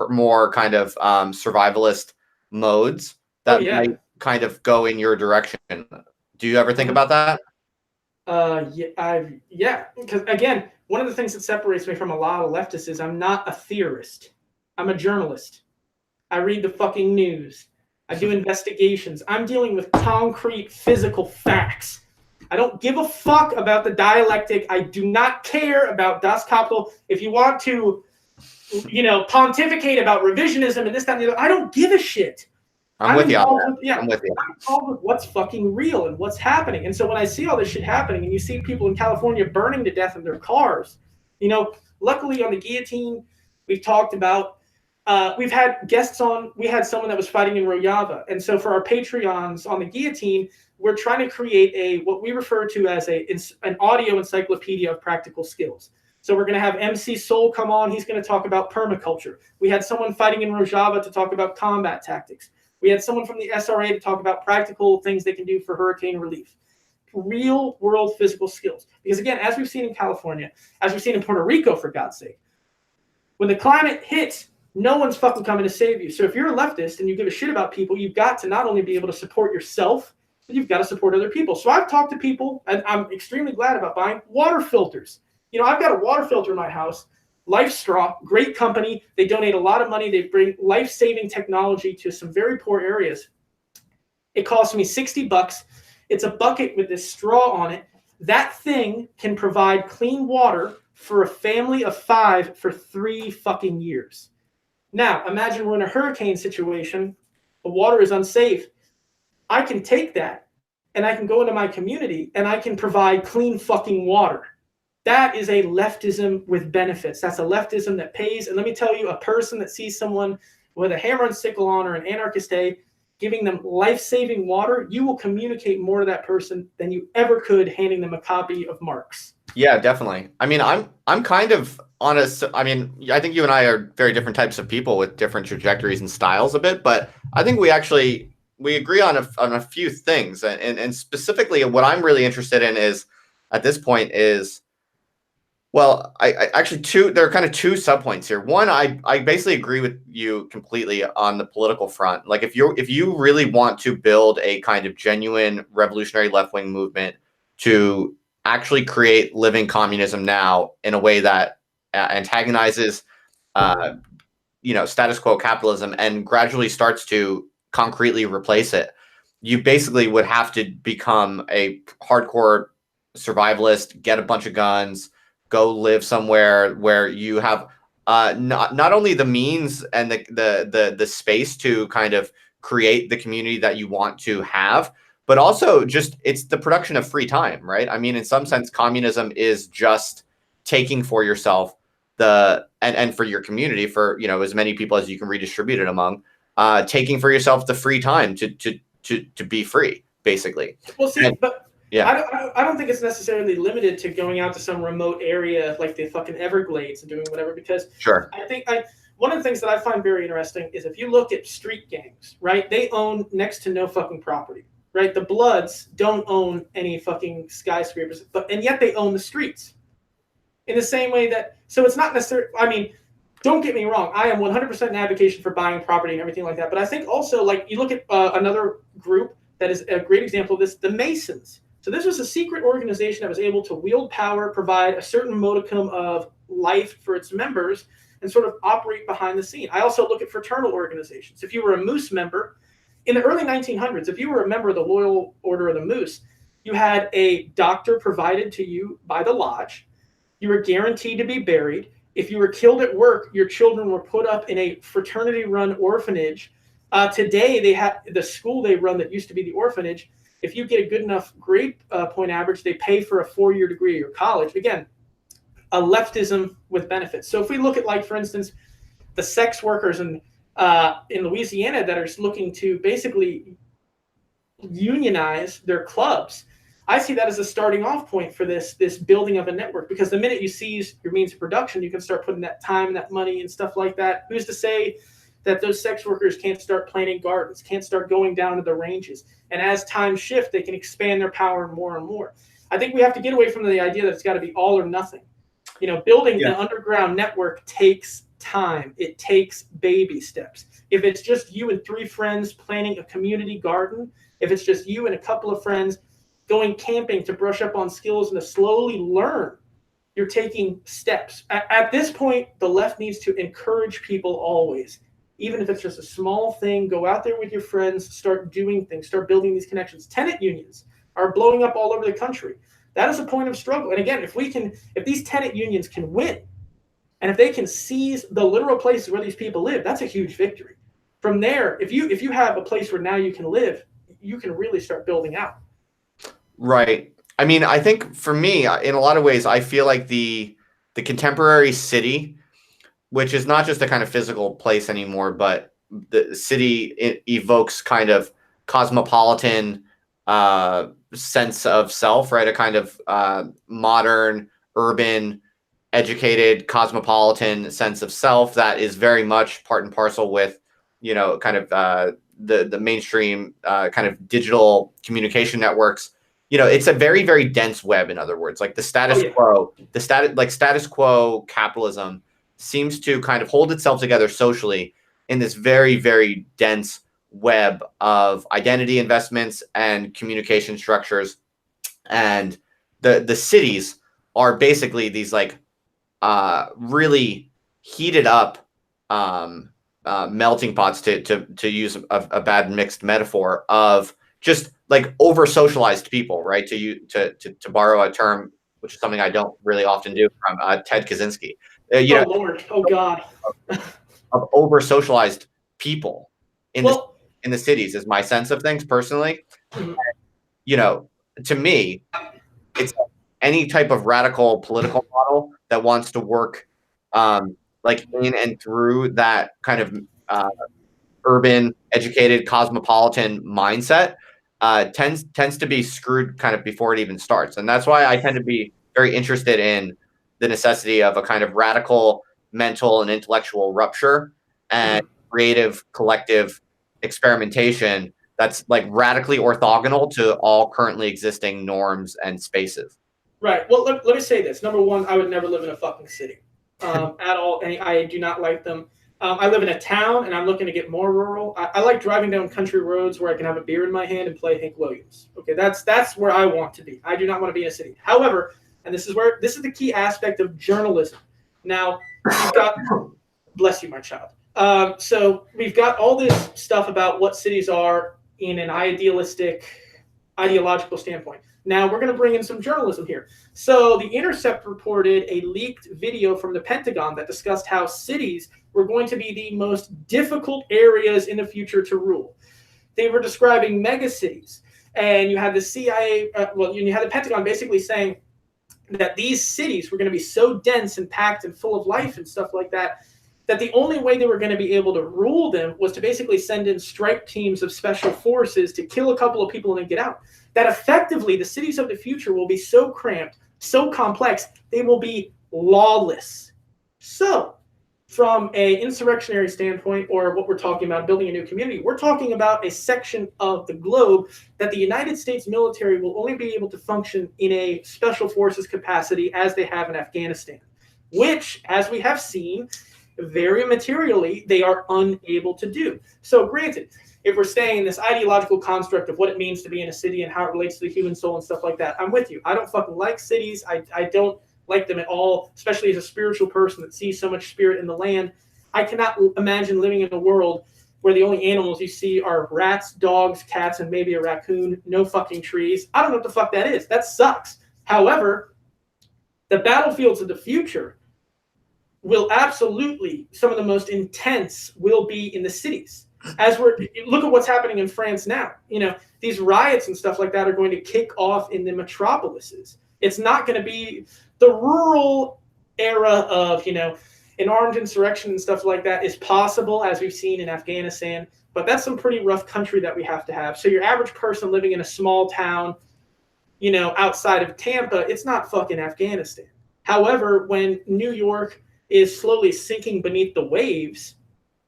more kind of survivalist modes that might kind of go in your direction. Do you ever think about that? Yeah. Because, again, one of the things that separates me from a lot of leftists is I'm not a theorist. I'm a journalist. I read the fucking news. I do investigations. I'm dealing with concrete physical facts. I don't give a fuck about the dialectic. I do not care about Das Kapital. If you want to, pontificate about revisionism and this, that, and the other, I don't give a shit. I'm with you. I'm involved with what's fucking real and what's happening. And so when I see all this shit happening and you see people in California burning to death in their cars, luckily on the guillotine, we've talked about, we've had guests on. We had someone that was fighting in Rojava. And so for our Patreons on the guillotine, we're trying to create what we refer to as an audio encyclopedia of practical skills. So we're going to have MC Soul come on. He's going to talk about permaculture. We had someone fighting in Rojava to talk about combat tactics. We had someone from the SRA to talk about practical things they can do for hurricane relief. Real world physical skills. Because again, as we've seen in California, as we've seen in Puerto Rico, for God's sake, when the climate hits, no one's fucking coming to save you. So if you're a leftist and you give a shit about people, you've got to not only be able to support yourself, but you've got to support other people. So I've talked to people, and I'm extremely glad about buying water filters. I've got a water filter in my house, Life Straw, great company. They donate a lot of money. They bring life-saving technology to some very poor areas. It cost me $60. It's a bucket with this straw on it. That thing can provide clean water for a family of 5 for 3 fucking years. Now, imagine we're in a hurricane situation, the water is unsafe. I can take that and I can go into my community and I can provide clean fucking water. That is a leftism with benefits. That's a leftism that pays. And let me tell you, a person that sees someone with a hammer and sickle on or an anarchist day giving them life-saving water, you will communicate more to that person than you ever could handing them a copy of Marx. Yeah, definitely. I mean, I'm kind of on a. I mean, I think you and I are very different types of people with different trajectories and styles a bit, but I think we agree on a few things, and specifically what I'm really interested in is at this point is, well, I actually there are kind of two subpoints here. One, I basically agree with you completely on the political front. Like if you really want to build a kind of genuine revolutionary left-wing movement to actually create living communism now in a way that antagonizes status quo capitalism and gradually starts to concretely replace it, you basically would have to become a hardcore survivalist, get a bunch of guns, go live somewhere where you have not only the means and the space to kind of create the community that you want to have, but also just it's the production of free time, right? I mean, in some sense, communism is just taking for yourself and for your community, for as many people as you can redistribute it among, taking for yourself the free time to be free, basically. Well, see, but yeah, I don't think it's necessarily limited to going out to some remote area like the fucking Everglades and doing whatever, because sure. I think one of the things that I find very interesting is if you look at street gangs, right? They own next to no fucking property, right? The Bloods don't own any fucking skyscrapers, and yet they own the streets. In the same way that, so it's not necessarily, I mean, don't get me wrong, I am 100% an advocation for buying property and everything like that, but I think also, like, you look at another group that is a great example of this, the Masons. So this was a secret organization that was able to wield power, provide a certain modicum of life for its members, and sort of operate behind the scene. I also look at fraternal organizations. If you were a Moose member, in the early 1900s, if you were a member of the Loyal Order of the Moose, you had a doctor provided to you by the lodge. You were guaranteed to be buried. If you were killed at work, your children were put up in a fraternity-run orphanage. Today, they have the school they run that used to be the orphanage. If you get a good enough grade point average, they pay for a 4-year degree at your college. Again, a leftism with benefits. So if we look at, like, for instance, the sex workers in Louisiana that are looking to basically unionize their clubs, I see that as a starting off point for this building of a network, because the minute you seize your means of production, you can start putting that time, that money, and stuff like that. Who's to say that those sex workers can't start planting gardens, can't start going down to the ranges? And as times shift, they can expand their power more and more. I think we have to get away from the idea that it's got to be all or nothing. Building an underground network takes time. It takes baby steps. If it's just you and 3 friends planting a community garden, if it's just you and a couple of friends going camping to brush up on skills and to slowly learn, you're taking steps. At this point, the left needs to encourage people always, even if it's just a small thing. Go out there with your friends, start doing things, start building these connections. Tenant unions are blowing up all over the country. That is a point of struggle. And again, if these tenant unions can win, and if they can seize the literal places where these people live, that's a huge victory. From there, if you have a place where now you can live, you can really start building out. Right. I mean, I think for me, in a lot of ways, I feel like the contemporary city, which is not just a kind of physical place anymore, but the city evokes kind of cosmopolitan sense of self, right? A kind of modern, urban, educated, cosmopolitan sense of self that is very much part and parcel with, kind of the mainstream kind of digital communication networks. It's a very, very dense web. In other words, like the status quo capitalism seems to kind of hold itself together socially in this very, very dense web of identity investments and communication structures. And the cities are basically these like really heated up melting pots, to use a bad mixed metaphor, of just like over socialized people, right? To borrow a term, which is something I don't really often do, from Ted Kaczynski. You Oh know, Lord, oh God. of over socialized people in the Well, in the cities is my sense of things personally. mhm. You know, to me, it's any type of radical political model that wants to work like in and through that kind of urban, educated, cosmopolitan mindset tends to be screwed kind of before it even starts, and that's why I tend to be very interested in the necessity of a kind of radical mental and intellectual rupture and creative collective experimentation that's like radically orthogonal to all currently existing norms and spaces. Right. Well, let me say this. Number one, I would never live in a fucking city at all. And I do not like them. I live in a town, and I'm looking to get more rural. I like driving down country roads where I can have a beer in my hand and play Hank Williams. Okay, that's where I want to be. I do not want to be in a city. However, and this is the key aspect of journalism. Now, you've got bless you, my child. So we've got all this stuff about what cities are in an ideological standpoint. Now we're going to bring in some journalism here. So The Intercept reported a leaked video from the Pentagon that discussed how cities were going to be the most difficult areas in the future to rule. They were describing megacities, and you had the CIA, you had the Pentagon basically saying that these cities were going to be so dense and packed and full of life and stuff like that, that the only way they were going to be able to rule them was to basically send in strike teams of special forces to kill a couple of people and then get out. That effectively the cities of the future will be so cramped, so complex, they will be lawless. So, from an insurrectionary standpoint, or what we're talking about, building a new community, we're talking about a section of the globe that the United States military will only be able to function in a special forces capacity as they have in Afghanistan, which, as we have seen, very materially, they are unable to do. So granted, if we're staying in this ideological construct of what it means to be in a city and how it relates to the human soul and stuff like that, I'm with you. I don't fucking like cities. I don't like them at all, especially as a spiritual person that sees so much spirit in the land. I cannot imagine living in a world where the only animals you see are rats, dogs, cats, and maybe a raccoon, no fucking trees. I don't know what the fuck that is. That sucks. However, the battlefields of the future will absolutely, some of the most intense will be in the cities. As we're look at what's happening in France now. These riots and stuff like that are going to kick off in the metropolises. It's not going to be the rural era of, an armed insurrection and stuff like that is possible, as we've seen in Afghanistan, but that's some pretty rough country that we have to have. So your average person living in a small town, outside of Tampa, it's not fucking Afghanistan. However, when New York is slowly sinking beneath the waves,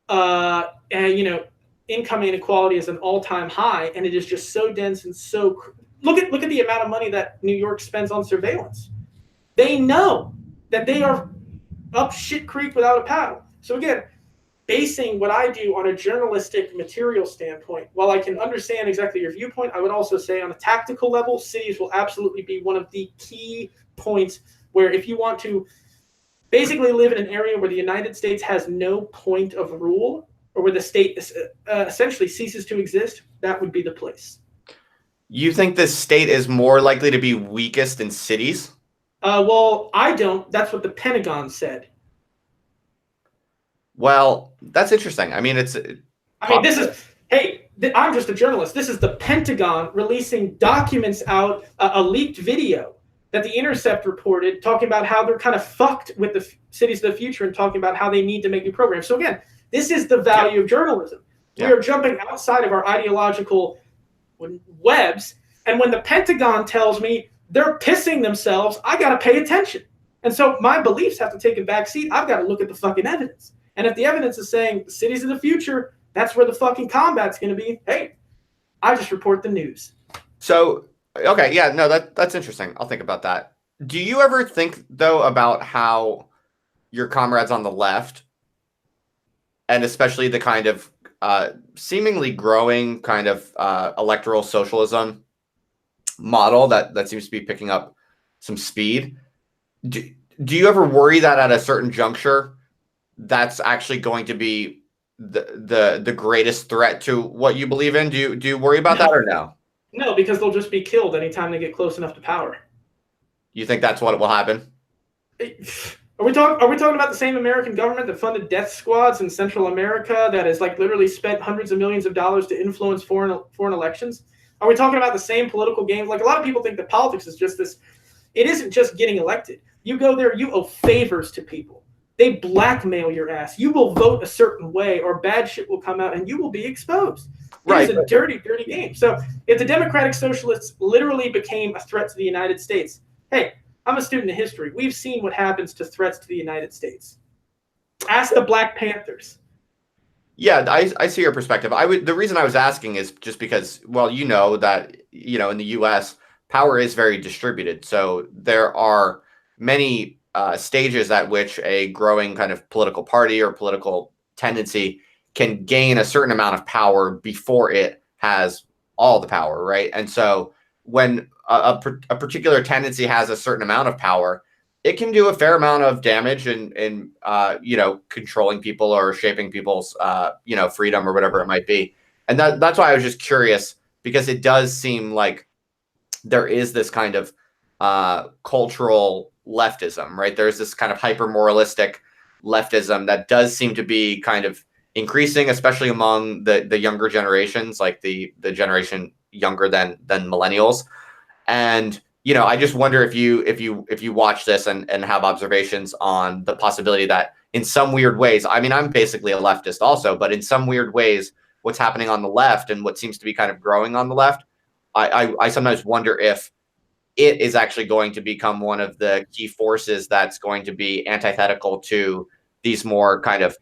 and income inequality is an all-time high, and it is just so dense and so. Look at the amount of money that New York spends on surveillance. They know that they are up shit creek without a paddle. So again, basing what I do on a journalistic material standpoint, while I can understand exactly your viewpoint, I would also say on a tactical level, cities will absolutely be one of the key points where if you want to basically live in an area where the United States has no point of rule, or where the state essentially ceases to exist, that would be the place. You think the state is more likely to be weakest in cities? Well, I don't. That's what the Pentagon said. Well, that's interesting. I mean, this is. Hey, I'm just a journalist. This is the Pentagon releasing documents out, a leaked video that The Intercept reported, talking about how they're kind of fucked with the cities of the future and talking about how they need to make new programs. So again, this is the value of journalism. We are jumping outside of our ideological webs, and when the Pentagon tells me they're pissing themselves, I got to pay attention. And so my beliefs have to take a back seat. I've got to look at the fucking evidence. And if the evidence is saying the cities of the future, that's where the fucking combat's going to be, hey, I just report the news. So, okay, yeah, no, that's interesting. I'll think about that. Do you ever think, though, about how your comrades on the left, and especially the kind of seemingly growing kind of electoral socialism model that seems to be picking up some speed, do you ever worry that at a certain juncture that's actually going to be the greatest threat to what you believe in? Do you worry about that or no? No, because they'll just be killed anytime they get close enough to power. You think that's what will happen? Are we talking about the same American government that funded death squads in Central America that has like literally spent hundreds of millions of dollars to influence foreign elections? Are we talking about the same political game? Like a lot of people think that politics is just this. It isn't just getting elected. You go there, you owe favors to people. They blackmail your ass. You will vote a certain way, or bad shit will come out, and you will be exposed. It is a dirty, dirty game. So if the Democratic Socialists literally became a threat to the United States, hey, I'm a student of history. We've seen what happens to threats to the United States. Ask the Black Panthers. Yeah, I see your perspective. The reason I was asking is just because, well, you know that, you know, in the U.S., power is very distributed. So there are many stages at which a growing kind of political party or political tendency can gain a certain amount of power before it has all the power, right? And so when a particular tendency has a certain amount of power, it can do a fair amount of damage in you know, controlling people or shaping people's you know, freedom or whatever it might be. And that's why I was just curious, because it does seem like there is this kind of cultural leftism, right? There's this kind of hyper moralistic leftism that does seem to be kind of increasing, especially among the younger generations, like the generation younger than millennials. And you know, I just wonder if you watch this and have observations on the possibility that in some weird ways, I mean, I'm basically a leftist also, but in some weird ways, what's happening on the left and what seems to be kind of growing on the left, I sometimes wonder if it is actually going to become one of the key forces that's going to be antithetical to these more kind of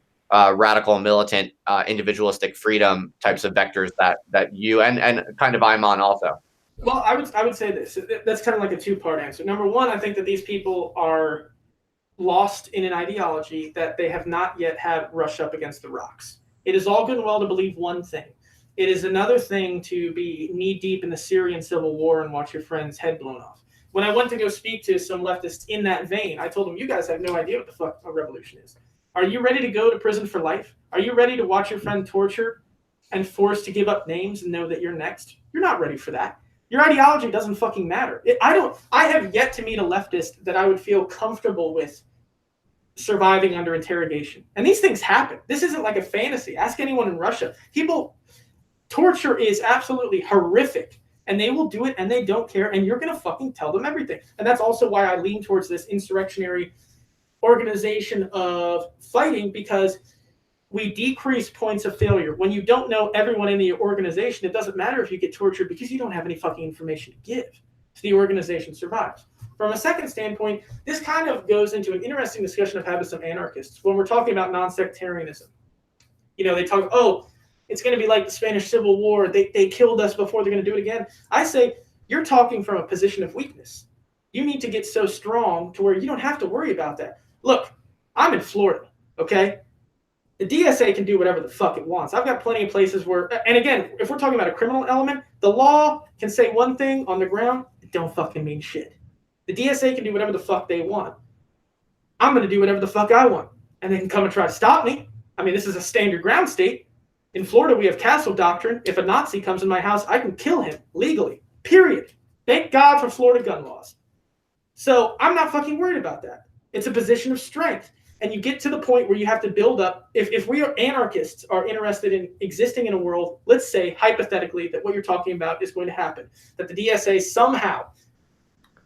radical, militant, individualistic freedom types of vectors that you and kind of I'm on also. Well, I would say this. That's kind of like a two-part answer. Number one, I think that these people are lost in an ideology that they have not yet had rushed up against the rocks. It is all good and well to believe one thing. It is another thing to be knee-deep in the Syrian civil war and watch your friend's head blown off. When I went to go speak to some leftists in that vein, I told them, you guys have no idea what the fuck a revolution is. Are you ready to go to prison for life? Are you ready to watch your friend tortured and forced to give up names and know that you're next? You're not ready for that. Your ideology doesn't fucking matter. I have yet to meet a leftist that I would feel comfortable with surviving under interrogation. And these things happen. This isn't like a fantasy. Ask anyone in Russia. Torture is absolutely horrific. And they will do it and they don't care. And you're going to fucking tell them everything. And that's also why I lean towards this insurrectionary organization of fighting, because we decrease points of failure. When you don't know everyone in the organization, it doesn't matter if you get tortured because you don't have any fucking information to give. So the organization survives. From a second standpoint, this kind of goes into an interesting discussion I've had with some anarchists when we're talking about non-sectarianism. You know, they talk, oh, it's going to be like the Spanish Civil War. They killed us before, they're going to do it again. I say, you're talking from a position of weakness. You need to get so strong to where you don't have to worry about that. Look, I'm in Florida, okay? The DSA can do whatever the fuck it wants. I've got plenty of places where, and again, if we're talking about a criminal element, the law can say one thing on the ground, it don't fucking mean shit. The DSA can do whatever the fuck they want. I'm going to do whatever the fuck I want. And they can come and try to stop me. I mean, this is a stand your ground state. In Florida, we have castle doctrine. If a Nazi comes in my house, I can kill him legally, period. Thank God for Florida gun laws. So I'm not fucking worried about that. It's a position of strength. And you get to the point where you have to build up. If we are anarchists are interested in existing in a world, let's say hypothetically that what you're talking about is going to happen, that the DSA somehow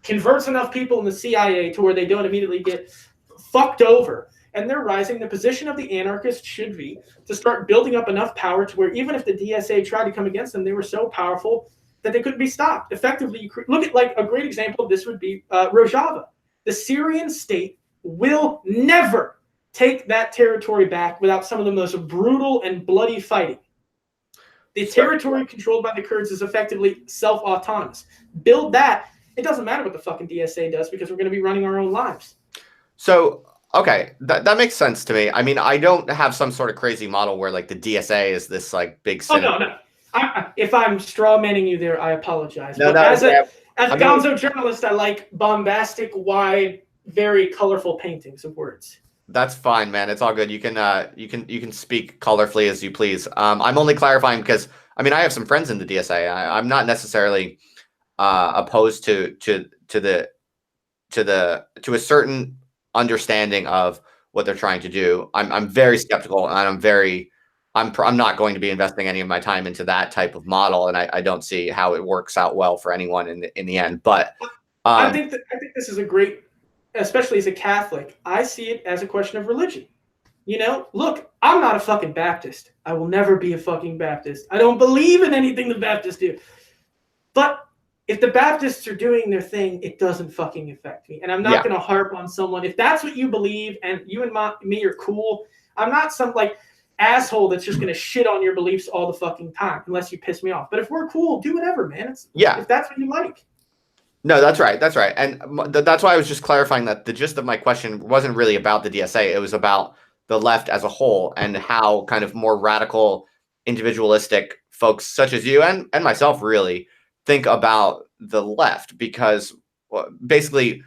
converts enough people in the CIA to where they don't immediately get fucked over, and they're rising, the position of the anarchists should be to start building up enough power to where even if the DSA tried to come against them, they were so powerful that they couldn't be stopped. Effectively, look at like a great example of this would be Rojava. The Syrian state will never take that territory back without some of the most brutal and bloody fighting. The territory controlled by the Kurds is effectively self-autonomous. Build that. It doesn't matter what the fucking DSA does because we're going to be running our own lives. So, okay, that makes sense to me. I mean, I don't have some sort of crazy model where like the DSA is this like big. Oh, no. If I'm straw manning you there, I apologize. No, as a gonzo journalist, I like bombastic, wide, very colorful paintings of words. That's fine, man. It's all good. You can speak colorfully as you please. I'm only clarifying because I mean, I have some friends in the DSA. I'm not necessarily opposed to a certain understanding of what they're trying to do. I'm very skeptical, and I'm not going to be investing any of my time into that type of model, and I don't see how it works out well for anyone in the end. But I think this is a great, especially as a Catholic, I see it as a question of religion. You know, look, I'm not a fucking Baptist. I will never be a fucking Baptist. I don't believe in anything the Baptists do. But if the Baptists are doing their thing, it doesn't fucking affect me. And I'm not going to harp on someone. If that's what you believe and you and me are cool, I'm not some like asshole that's just going to shit on your beliefs all the fucking time unless you piss me off. But if we're cool, do whatever, man. If that's what you like. No, that's right. That's right. And that's why I was just clarifying that the gist of my question wasn't really about the DSA. It was about the left as a whole and how kind of more radical, individualistic folks such as you and myself really think about the left. Because basically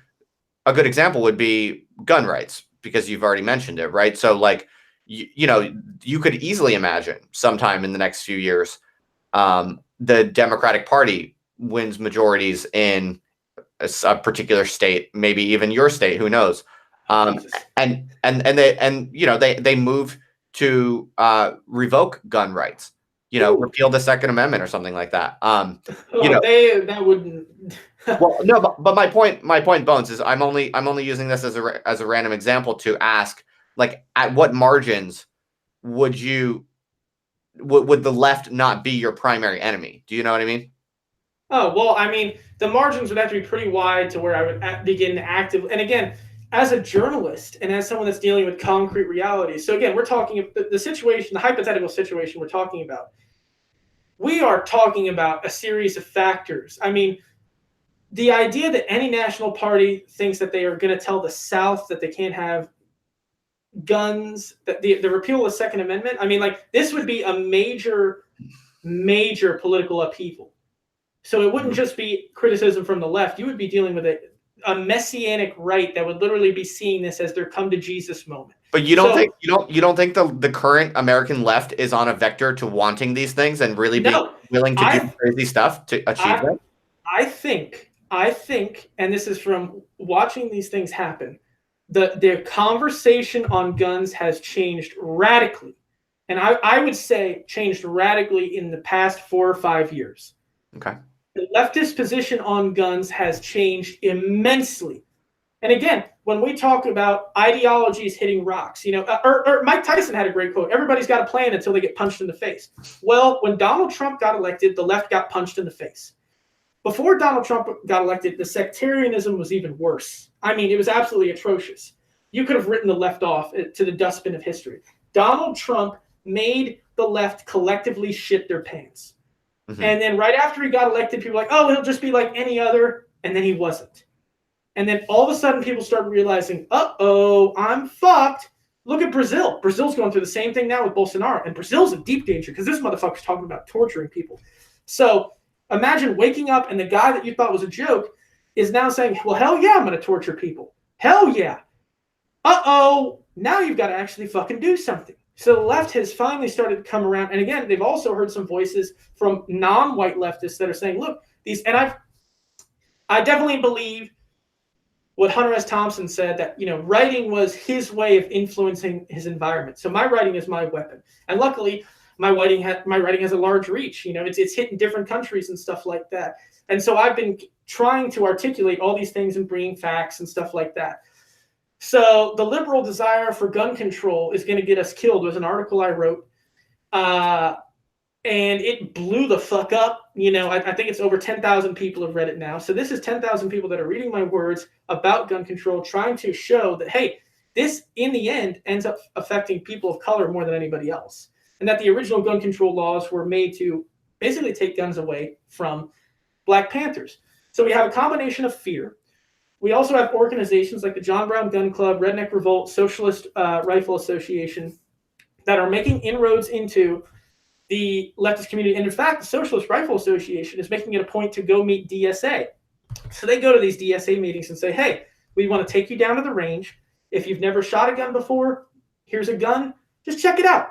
a good example would be gun rights, because you've already mentioned it, right? So like, you know, you could easily imagine sometime in the next few years, the Democratic Party wins majorities in a particular state, maybe even your state, who knows? And you know, they move to revoke gun rights, you know, repeal the Second Amendment or something like that. You know, that wouldn't. well, no, but my point, Bones, is I'm only using this as a random example to ask, like, at what margins would the left not be your primary enemy? Do you know what I mean? Oh, well, I mean, the margins would have to be pretty wide to where I would begin to actively. And again, as a journalist and as someone that's dealing with concrete realities. So again, we're talking the situation, the hypothetical situation we're talking about. We are talking about a series of factors. I mean, the idea that any national party thinks that they are going to tell the South that they can't have guns, that the repeal of the Second Amendment. I mean, like, this would be a major political upheaval. So it wouldn't just be criticism from the left. You would be dealing with a messianic right that would literally be seeing this as their come to Jesus moment. But you don't think the current American left is on a vector to wanting these things and really being willing to do crazy stuff to achieve them? I think, and this is from watching these things happen, the conversation on guns has changed radically. And I would say changed radically in the past 4 or 5 years. Okay. The leftist position on guns has changed immensely. And again, when we talk about ideologies hitting rocks, you know, or Mike Tyson had a great quote: everybody's got a plan until they get punched in the face. Well, when Donald Trump got elected, the left got punched in the face. Before Donald Trump got elected, the sectarianism was even worse. I mean, it was absolutely atrocious. You could have written the left off to the dustbin of history. Donald Trump made the left collectively shit their pants. Mm-hmm. And then right after he got elected, people were like, oh, he'll just be like any other. And then he wasn't. And then all of a sudden people started realizing, uh-oh, I'm fucked. Look at Brazil. Brazil's going through the same thing now with Bolsonaro. And Brazil's in deep danger because this motherfucker's talking about torturing people. So imagine waking up and the guy that you thought was a joke is now saying, well, hell yeah, I'm going to torture people. Hell yeah. Uh-oh, now you've got to actually fucking do something. So the left has finally started to come around. And again, they've also heard some voices from non-white leftists that are saying, look, these, and I definitely believe what Hunter S. Thompson said, that, you know, writing was his way of influencing his environment. So my writing is my weapon. And luckily, my writing has a large reach. You know, it's hit in different countries and stuff like that. And so I've been trying to articulate all these things and bringing facts and stuff like that. So the liberal desire for gun control is going to get us killed was an article I wrote. And it blew the fuck up. You know, I think it's over 10,000 people have read it now. So this is 10,000 people that are reading my words about gun control, trying to show that, hey, this in the end ends up affecting people of color more than anybody else. And that the original gun control laws were made to basically take guns away from Black Panthers. So we have a combination of fear. We also have organizations like the John Brown Gun Club, Redneck Revolt, Socialist Rifle Association that are making inroads into the leftist community. And in fact, the Socialist Rifle Association is making it a point to go meet DSA. So they go to these DSA meetings and say, hey, we want to take you down to the range. If you've never shot a gun before, here's a gun. Just check it out.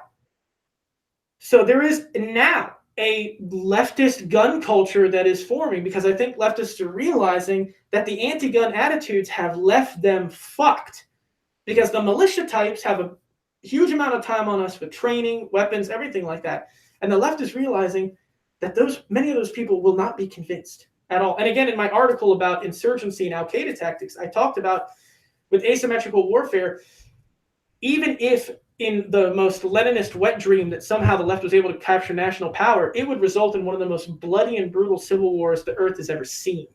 So there is now a leftist gun culture that is forming, because I think leftists are realizing that the anti-gun attitudes have left them fucked, because the militia types have a huge amount of time on us with training, weapons, everything like that. And the left is realizing that many of those people will not be convinced at all. And again, in my article about insurgency and Al-Qaeda tactics, I talked about with asymmetrical warfare, even if in the most Leninist wet dream that somehow the left was able to capture national power, it would result in one of the most bloody and brutal civil wars the earth has ever seen.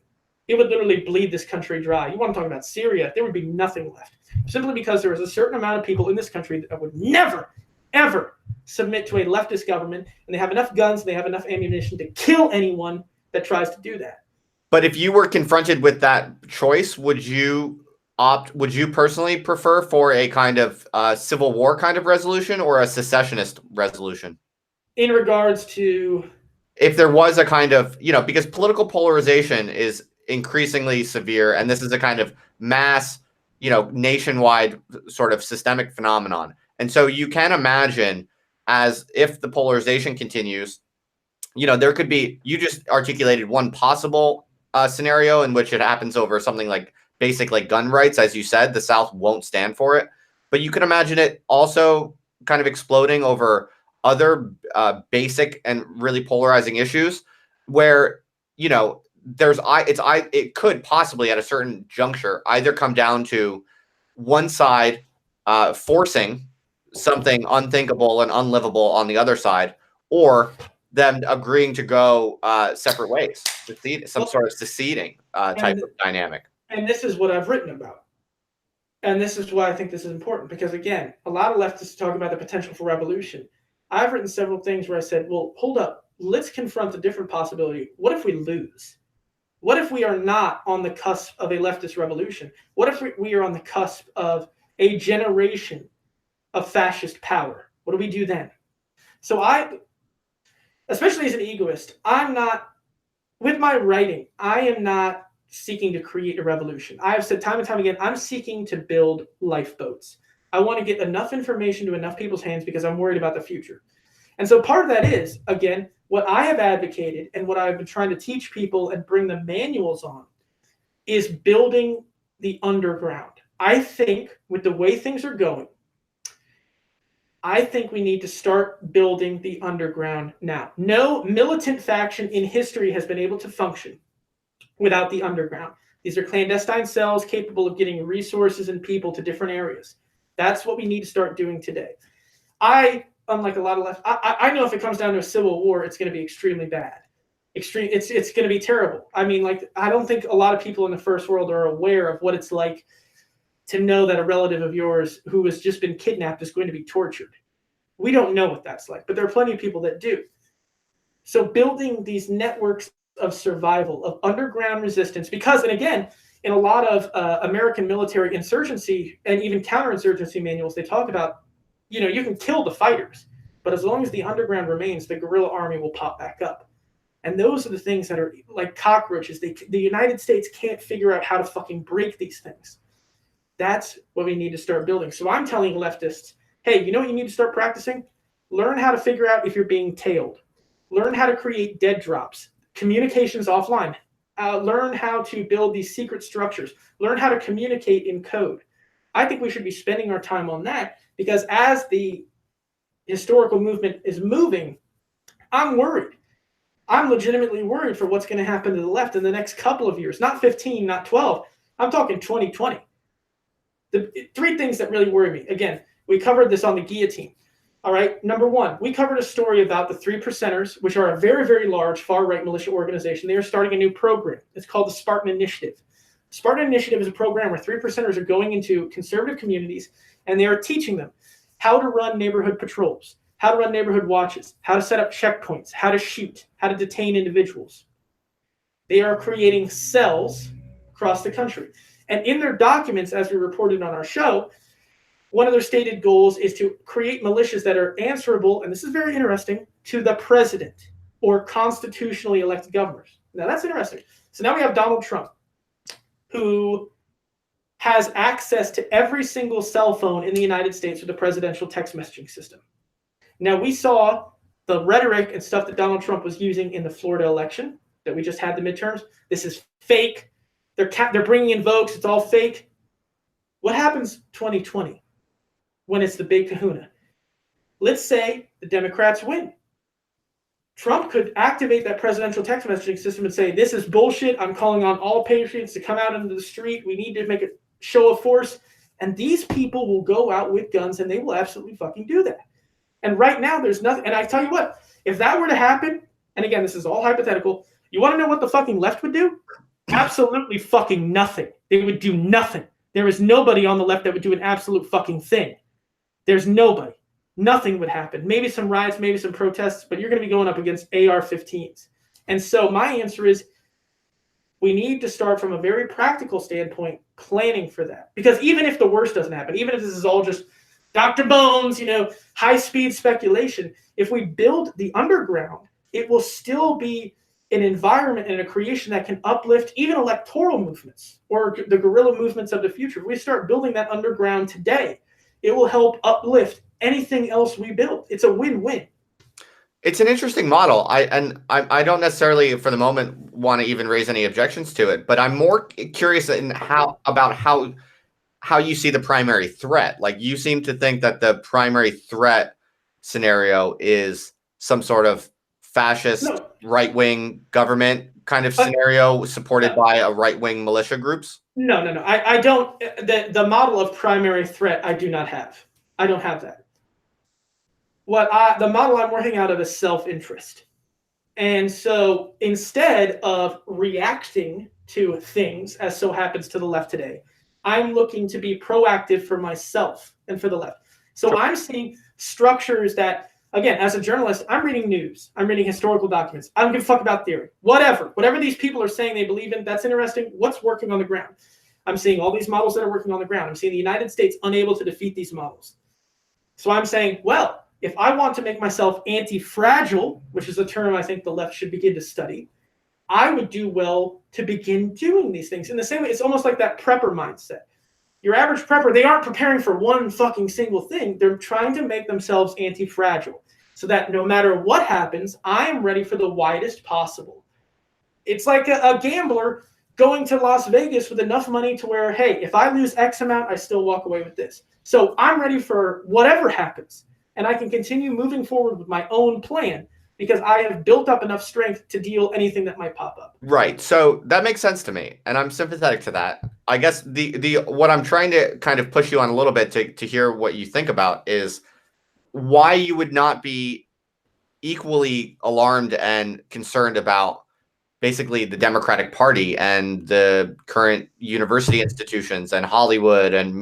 It would literally bleed this country dry. You want to talk about Syria, there would be nothing left. Simply because there is a certain amount of people in this country that would never, ever submit to a leftist government, and they have enough guns and they have enough ammunition to kill anyone that tries to do that. But if you were confronted with that choice, would you personally prefer for a kind of civil war kind of resolution or a secessionist resolution? In regards to, if there was a kind of, because political polarization is increasingly severe, and this is a kind of mass, nationwide sort of systemic phenomenon. And so you can imagine, as if the polarization continues, there could be, you just articulated one possible scenario in which it happens over something like basic like gun rights. As you said, the South won't stand for it, but you can imagine it also kind of exploding over other basic and really polarizing issues where, it could possibly at a certain juncture either come down to one side forcing something unthinkable and unlivable on the other side, or them agreeing to go separate ways, some sort of seceding type of dynamic. And this is what I've written about. And this is why I think this is important, because again, a lot of leftists talk about the potential for revolution. I've written several things where I said, well, hold up, let's confront a different possibility. What if we lose? What if we are not on the cusp of a leftist revolution? What if we are on the cusp of a generation of fascist power? What do we do then? So especially as an egoist, with my writing, I am not seeking to create a revolution. I have said time and time again, I'm seeking to build lifeboats. I want to get enough information to enough people's hands because I'm worried about the future. And so part of that is, again, what I have advocated and what I've been trying to teach people and bring the manuals on is building the underground. I think with the way things are going, I think we need to start building the underground now. No militant faction in history has been able to function without the underground. These are clandestine cells capable of getting resources and people to different areas. That's what we need to start doing today. Unlike a lot of left, I know if it comes down to a civil war, it's going to be extremely bad. It's going to be terrible. I mean, I don't think a lot of people in the first world are aware of what it's like to know that a relative of yours who has just been kidnapped is going to be tortured. We don't know what that's like, but there are plenty of people that do. So building these networks of survival, of underground resistance, because, and again, in a lot of American military insurgency and even counterinsurgency manuals, they talk about, you can kill the fighters, but as long as the underground remains, the guerrilla army will pop back up. And those are the things that are like cockroaches. The United States can't figure out how to fucking break these things. That's what we need to start building. So I'm telling leftists, hey, you know what you need to start practicing? Learn how to figure out if you're being tailed. Learn how to create dead drops. Communications offline. Learn how to build these secret structures. Learn how to communicate in code. I think we should be spending our time on that, because as the historical movement is moving, I'm worried. I'm legitimately worried for what's going to happen to the left in the next couple of years. Not 15, not 12. I'm talking 2020. The three things that really worry me. Again, we covered this on the guillotine. All right. Number one, we covered a story about the 3%ers, which are a very, very large far-right militia organization. They are starting a new program. It's called the Spartan Initiative. Spartan Initiative is a program where 3%ers are going into conservative communities, and they are teaching them how to run neighborhood patrols, how to run neighborhood watches, how to set up checkpoints, how to shoot, how to detain individuals. They are creating cells across the country. And in their documents, as we reported on our show, one of their stated goals is to create militias that are answerable, and this is very interesting, to the president or constitutionally elected governors. Now, that's interesting. So now we have Donald Trump, who has access to every single cell phone in the United States with the presidential text messaging system. Now, we saw the rhetoric and stuff that Donald Trump was using in the Florida election that we just had the midterms, this is fake. They're bringing in votes. It's all fake. What happens 2020 when it's the big kahuna? Let's say the Democrats win. Trump could activate that presidential text messaging system and say, this is bullshit. I'm calling on all patriots to come out into the street. We need to make a show of force. And these people will go out with guns and they will absolutely fucking do that. And right now there's nothing. And I tell you what, if that were to happen, and again, this is all hypothetical, you want to know what the fucking left would do? Absolutely fucking nothing. They would do nothing. There is nobody on the left that would do an absolute fucking thing. There's nobody. Nothing would happen. Maybe some riots, maybe some protests, but you're going to be going up against AR-15s. And so my answer is we need to start from a very practical standpoint planning for that. Because even if the worst doesn't happen, even if this is all just Dr. Bones, high-speed speculation, if we build the underground, it will still be an environment and a creation that can uplift even electoral movements or the guerrilla movements of the future. If we start building that underground today, it will help uplift anything else we build. It's a win-win. It's an interesting model. I don't necessarily for the moment want to even raise any objections to it, but I'm more curious in how you see the primary threat. Like, you seem to think that the primary threat scenario is some sort of fascist right-wing government kind of scenario supported by a right-wing militia groups. No. I don't. The model of primary threat I do not have. I don't have that. The model I'm working out of is self-interest. And so instead of reacting to things, as so happens to the left today, I'm looking to be proactive for myself and for the left. So I'm seeing structures that, again, as a journalist, I'm reading news. I'm reading historical documents. I don't give a fuck about theory. Whatever these people are saying they believe in, that's interesting. What's working on the ground? I'm seeing all these models that are working on the ground. I'm seeing the United States unable to defeat these models. So I'm saying, well, if I want to make myself anti-fragile, which is a term I think the left should begin to study, I would do well to begin doing these things. In the same way, it's almost like that prepper mindset. Your average prepper, they aren't preparing for one fucking single thing. They're trying to make themselves anti-fragile so that no matter what happens, I am ready for the widest possible. It's like a gambler going to Las Vegas with enough money to where, hey, if I lose X amount, I still walk away with this. So I'm ready for whatever happens. And I can continue moving forward with my own plan because I have built up enough strength to deal anything that might pop up. Right. So that makes sense to me, and I'm sympathetic to that. I guess the what I'm trying to kind of push you on a little bit to hear what you think about is why you would not be equally alarmed and concerned about basically the Democratic Party and the current university institutions and Hollywood and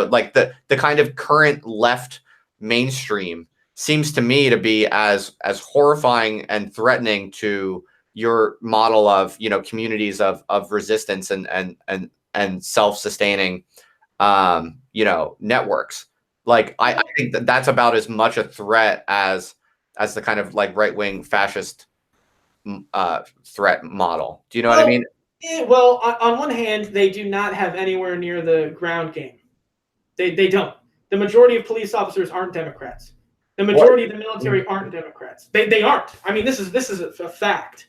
like the kind of current left mainstream seems to me to be as horrifying and threatening to your model of communities of resistance and self-sustaining networks. Like I think that's about as much a threat as the kind of like right-wing fascist threat model. Do you know what I mean? Yeah, well, on one hand, they do not have anywhere near the ground game. They don't. The majority of police officers aren't Democrats. The majority of the military aren't Democrats. They aren't. I mean, this is a fact.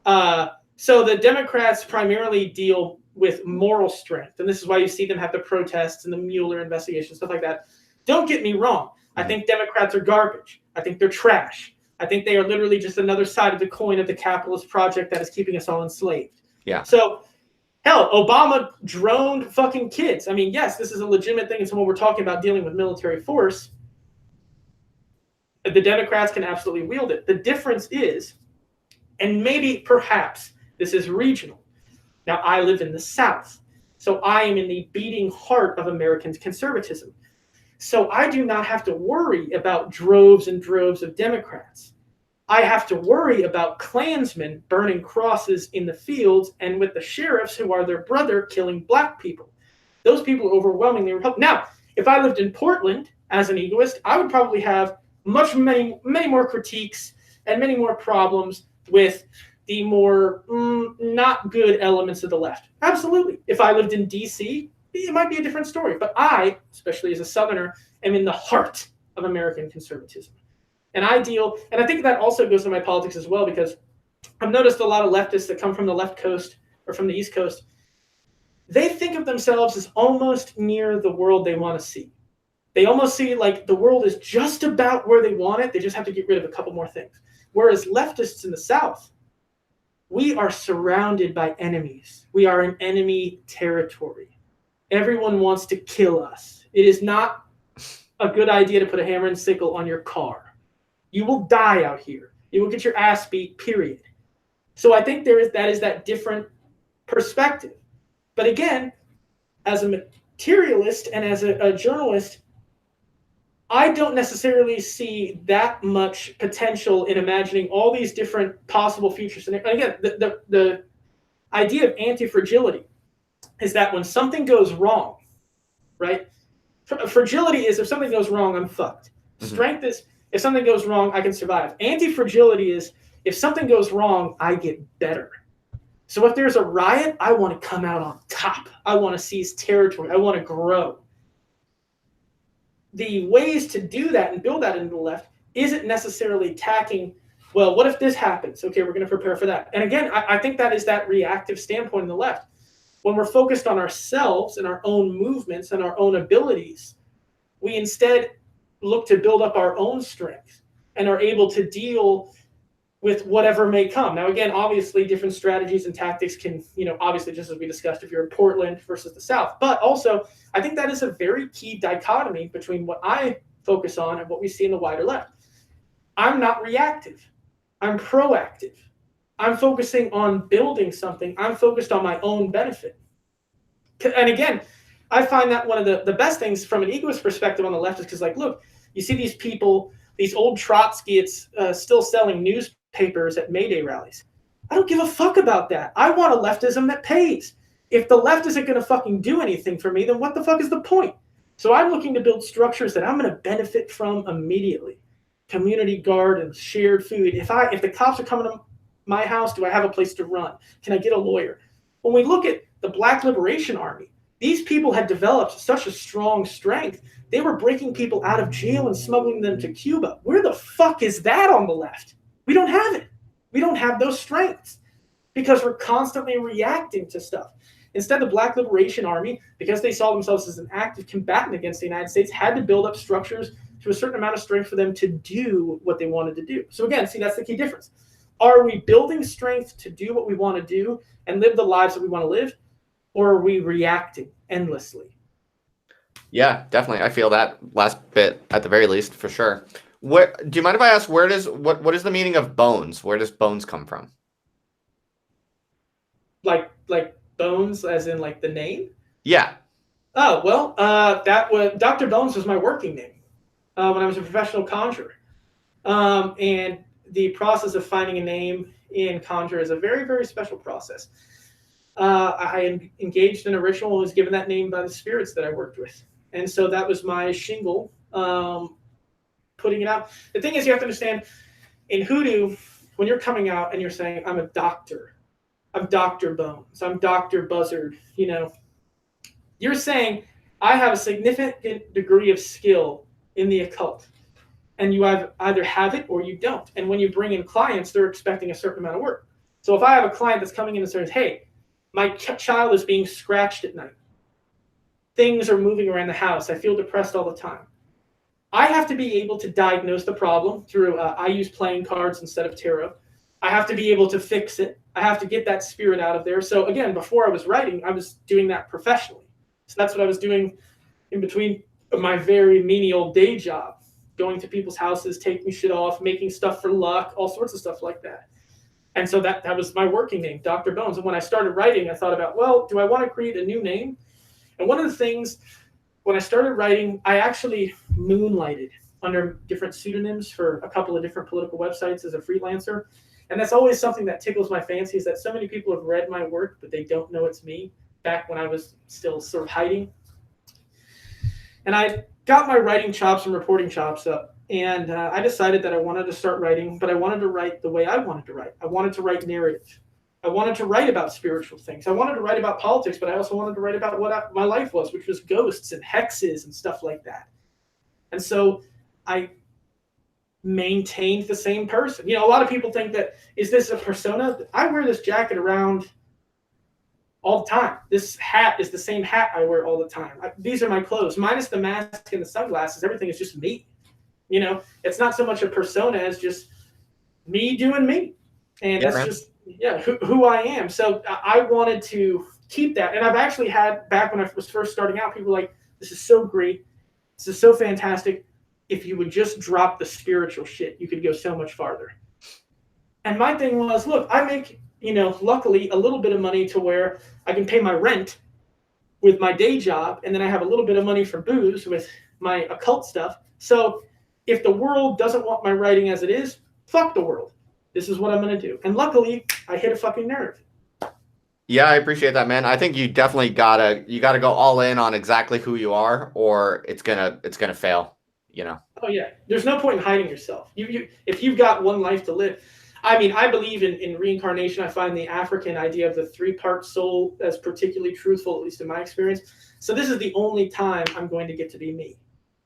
So the Democrats primarily deal with moral strength, and this is why you see them have the protests and the Mueller investigation, stuff like that. Don't get me wrong. I think Democrats are garbage. I think they're trash. I think they are literally just another side of the coin of the capitalist project that is keeping us all enslaved. Yeah. So, hell, Obama droned fucking kids. I mean, yes, this is a legitimate thing. And so when we're talking about dealing with military force, the Democrats can absolutely wield it. The difference is, and maybe perhaps this is regional. Now, I live in the South, so I am in the beating heart of American conservatism. So I do not have to worry about droves and droves of Democrats. I have to worry about Klansmen burning crosses in the fields and with the sheriffs who are their brother killing black people. Those people are overwhelmingly Republican. Now, if I lived in Portland as an egoist, I would probably have many more critiques and many more problems with the more not good elements of the left. Absolutely. If I lived in DC, it might be a different story. But I, especially as a Southerner, am in the heart of American conservatism. An ideal, and I think that also goes to my politics as well, because I've noticed a lot of leftists that come from the left coast or from the East Coast, they think of themselves as almost near the world they want to see. They almost see like the world is just about where they want it. They just have to get rid of a couple more things. Whereas leftists in the South, we are surrounded by enemies. We are in enemy territory. Everyone wants to kill us. It is not a good idea to put a hammer and sickle on your car. You will die out here. You will get your ass beat, period. So I think that is that different perspective. But again, as a materialist and as a journalist, I don't necessarily see that much potential in imagining all these different possible futures. And again, the idea of anti-fragility is that when something goes wrong, right? Fragility is if something goes wrong, I'm fucked. Mm-hmm. Strength is if something goes wrong, I can survive. Anti-fragility is if something goes wrong, I get better. So if there's a riot, I want to come out on top. I want to seize territory. I want to grow. The ways to do that and build that into the left isn't necessarily attacking, well, what if this happens? Okay, we're going to prepare for that. And again, I think that is that reactive standpoint in the left. When we're focused on ourselves and our own movements and our own abilities, we instead look to build up our own strength and are able to deal with whatever may come. Now, again, obviously, different strategies and tactics can, obviously, just as we discussed, if you're in Portland versus the South. But also, I think that is a very key dichotomy between what I focus on and what we see in the wider left. I'm not reactive. I'm proactive. I'm focusing on building something. I'm focused on my own benefit. And again, I find that one of the best things from an egoist perspective on the left is because, like, look, you see these people, these old Trotskyites still selling newspapers at May Day rallies. I don't give a fuck about that. I want a leftism that pays. If the left isn't going to fucking do anything for me, then what the fuck is the point? So I'm looking to build structures that I'm going to benefit from immediately. Community gardens, shared food. If the cops are coming to my house, do I have a place to run? Can I get a lawyer? When we look at the Black Liberation Army, these people had developed such a strong strength. They were breaking people out of jail and smuggling them to Cuba. Where the fuck is that on the left? We don't have it. We don't have those strengths because we're constantly reacting to stuff. Instead, the Black Liberation Army, because they saw themselves as an active combatant against the United States, had to build up structures to a certain amount of strength for them to do what they wanted to do. So again, see, that's the key difference. Are we building strength to do what we want to do and live the lives that we want to live, or are we reacting endlessly? Yeah, definitely. I feel that last bit at the very least, for sure. Do you mind if I ask, what is the meaning of bones? Where does bones come from? Like Bones, as in like the name? Yeah. Oh, well, that was Dr. Bones was my working name when I was a professional conjurer. And the process of finding a name in conjure is a very, very special process. I engaged in a ritual and was given that name by the spirits that I worked with. And so that was my shingle, putting it out. The thing is, you have to understand, in hoodoo, when you're coming out and you're saying, I'm a doctor, I'm Dr. Bones, I'm Dr. Buzzard, you're saying, I have a significant degree of skill in the occult. And you either have it or you don't. And when you bring in clients, they're expecting a certain amount of work. So if I have a client that's coming in and says, hey, my child is being scratched at night. Things are moving around the house. I feel depressed all the time. I have to be able to diagnose the problem through, I use playing cards instead of tarot. I have to be able to fix it. I have to get that spirit out of there. So again, before I was writing, I was doing that professionally. So that's what I was doing in between my very menial day job, going to people's houses, taking shit off, making stuff for luck, all sorts of stuff like that. And so that was my working name, Dr. Bones. And when I started writing, I thought about, well, do I want to create a new name? And one of the things, when I started writing, I actually moonlighted under different pseudonyms for a couple of different political websites as a freelancer. And that's always something that tickles my fancy, is that so many people have read my work, but they don't know it's me, back when I was still sort of hiding. And I got my writing chops and reporting chops up. And I decided that I wanted to start writing, but I wanted to write the way I wanted to write. I wanted to write narrative. I wanted to write about spiritual things. I wanted to write about politics, but I also wanted to write about what my life was, which was ghosts and hexes and stuff like that. And so I maintained the same person. A lot of people think that, is this a persona? I wear this jacket around all the time. This hat is the same hat I wear all the time. These are my clothes, minus the mask and the sunglasses. Everything is just me. It's not so much a persona as just me doing me, and Yeah, that's man. just who I am. So I wanted to keep that, and I've actually had, back when I was first starting out, people were like, "This is so great. This is so fantastic. If you would just drop the spiritual shit, you could go so much farther." And my thing was, look, I make, luckily a little bit of money to where I can pay my rent with my day job, and then I have a little bit of money from booze with my occult stuff. So if the world doesn't want my writing as it is, fuck the world. This is what I'm going to do. And luckily, I hit a fucking nerve. Yeah, I appreciate that, man. I think you definitely gotta go all in on exactly who you are, or it's gonna fail. Oh yeah, there's no point in hiding yourself. If you've got one life to live. I mean, I believe in reincarnation. I find the African idea of the three-part soul as particularly truthful, at least in my experience. So this is the only time I'm going to get to be me.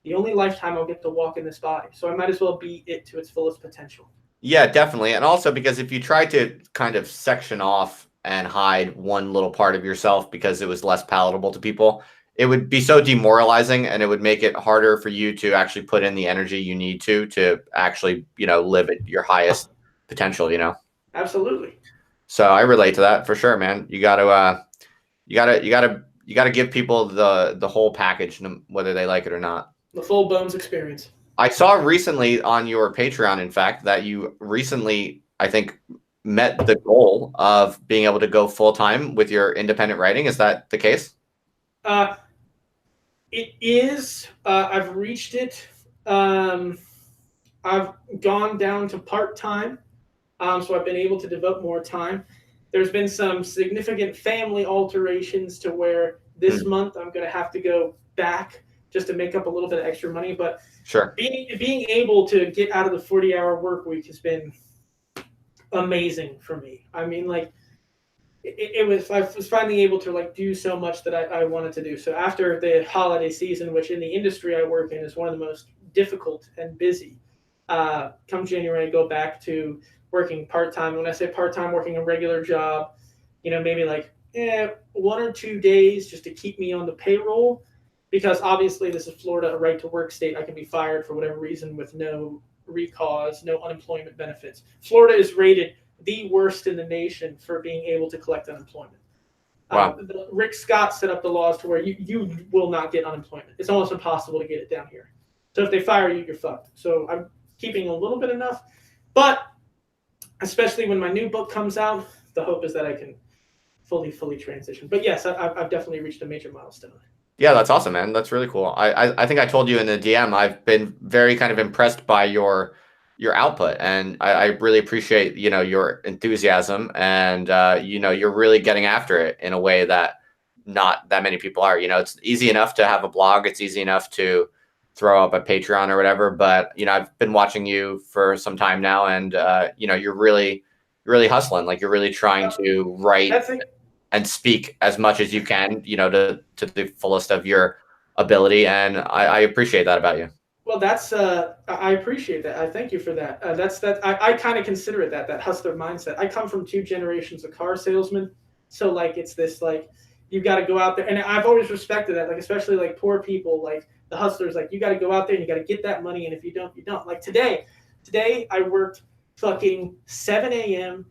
The only lifetime I'll get to walk in this body. So I might as well be it to its fullest potential. Yeah, definitely. And also because if you try to kind of section off and hide one little part of yourself because it was less palatable to people, it would be so demoralizing and it would make it harder for you to actually put in the energy you need to actually, live at your highest potential. Absolutely. So I relate to that for sure, man. You gotta give people the whole package, whether they like it or not. The full bones experience. I saw recently on your Patreon, in fact, that you recently, I think, met the goal of being able to go full time with your independent writing. Is that the case? Uh, it is. I've reached it. I've gone down to part time, so I've been able to devote more time. There's been some significant family alterations to where this month I'm going to have to go back just to make up a little bit of extra money. But Sure. being able to get out of the 40-hour work week has been amazing for me. I mean, like, I was finally able to like do so much that I wanted to do. So after the holiday season, which in the industry I work in is one of the most difficult and busy, come January I go back to working part-time. When I say part-time, working a regular job, maybe like 1 or 2 days just to keep me on the payroll, because obviously this is Florida, a right to work state. I can be fired for whatever reason with no recause, no unemployment benefits. Florida is rated the worst in the nation for being able to collect unemployment. Wow. Rick Scott set up the laws to where you will not get unemployment. It's almost impossible to get it down here. So if they fire you, you're fucked. So I'm keeping a little bit enough, but especially when my new book comes out, the hope is that I can fully transition. But yes, I've definitely reached a major milestone. Yeah, that's awesome, man. That's really cool. I think I told you in the DM, I've been very kind of impressed by your output, and I really appreciate your enthusiasm, and you're really getting after it in a way that not that many people are. It's easy enough to have a blog. It's easy enough to throw up a Patreon or whatever, but I've been watching you for some time now, and you're really hustling. Like, you're really trying to write and speak as much as you can, to the fullest of your ability. And I appreciate that about you. Well, that's I appreciate that. I thank you for that. I kind of consider it that hustler mindset. I come from 2 generations of car salesmen, so like it's this like you've got to go out there, and I've always respected that. Like especially like poor people, like the hustlers, like you got to go out there and you got to get that money, and if you don't, you don't. Like today I worked fucking 7 a.m.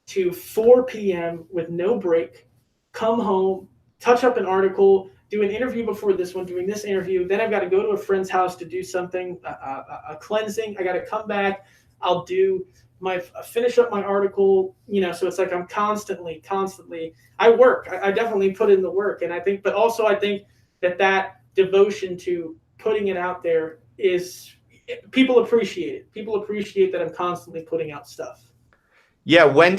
to 4 p.m. with no break. Come home, touch up an article, do an interview before this one, doing this interview. Then I've got to go to a friend's house to do something, a cleansing. I got to come back. I'll do finish up my article, so it's like I'm constantly, I work. I definitely put in the work. And I think that devotion to putting it out there people appreciate it. People appreciate that I'm constantly putting out stuff. Yeah. Would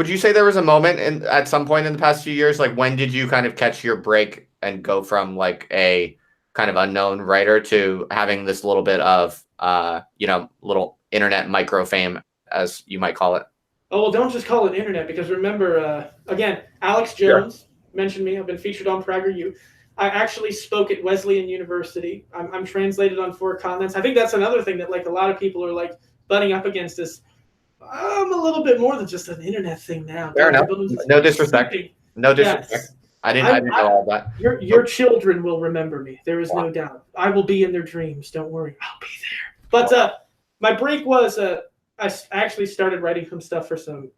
you say there was a moment at some point in the past few years, like when did you kind of catch your break and go from like a kind of unknown writer to having this little bit of, little internet micro fame, as you might call it? Oh, well, don't just call it internet, because remember, again, Alex Jones mentioned me. I've been featured on PragerU. I actually spoke at Wesleyan University. I'm translated on 4 continents. I think that's another thing that like a lot of people are like butting up against is I'm a little bit more than just an internet thing now. Fair Dr. enough. Bones is No disrespect. sleeping. No disrespect. Yes. I I, didn't know all that. your children will remember me. There is Wow. no doubt. I will be in their dreams. Don't worry. I'll be there. But my break was I actually started writing some stuff for some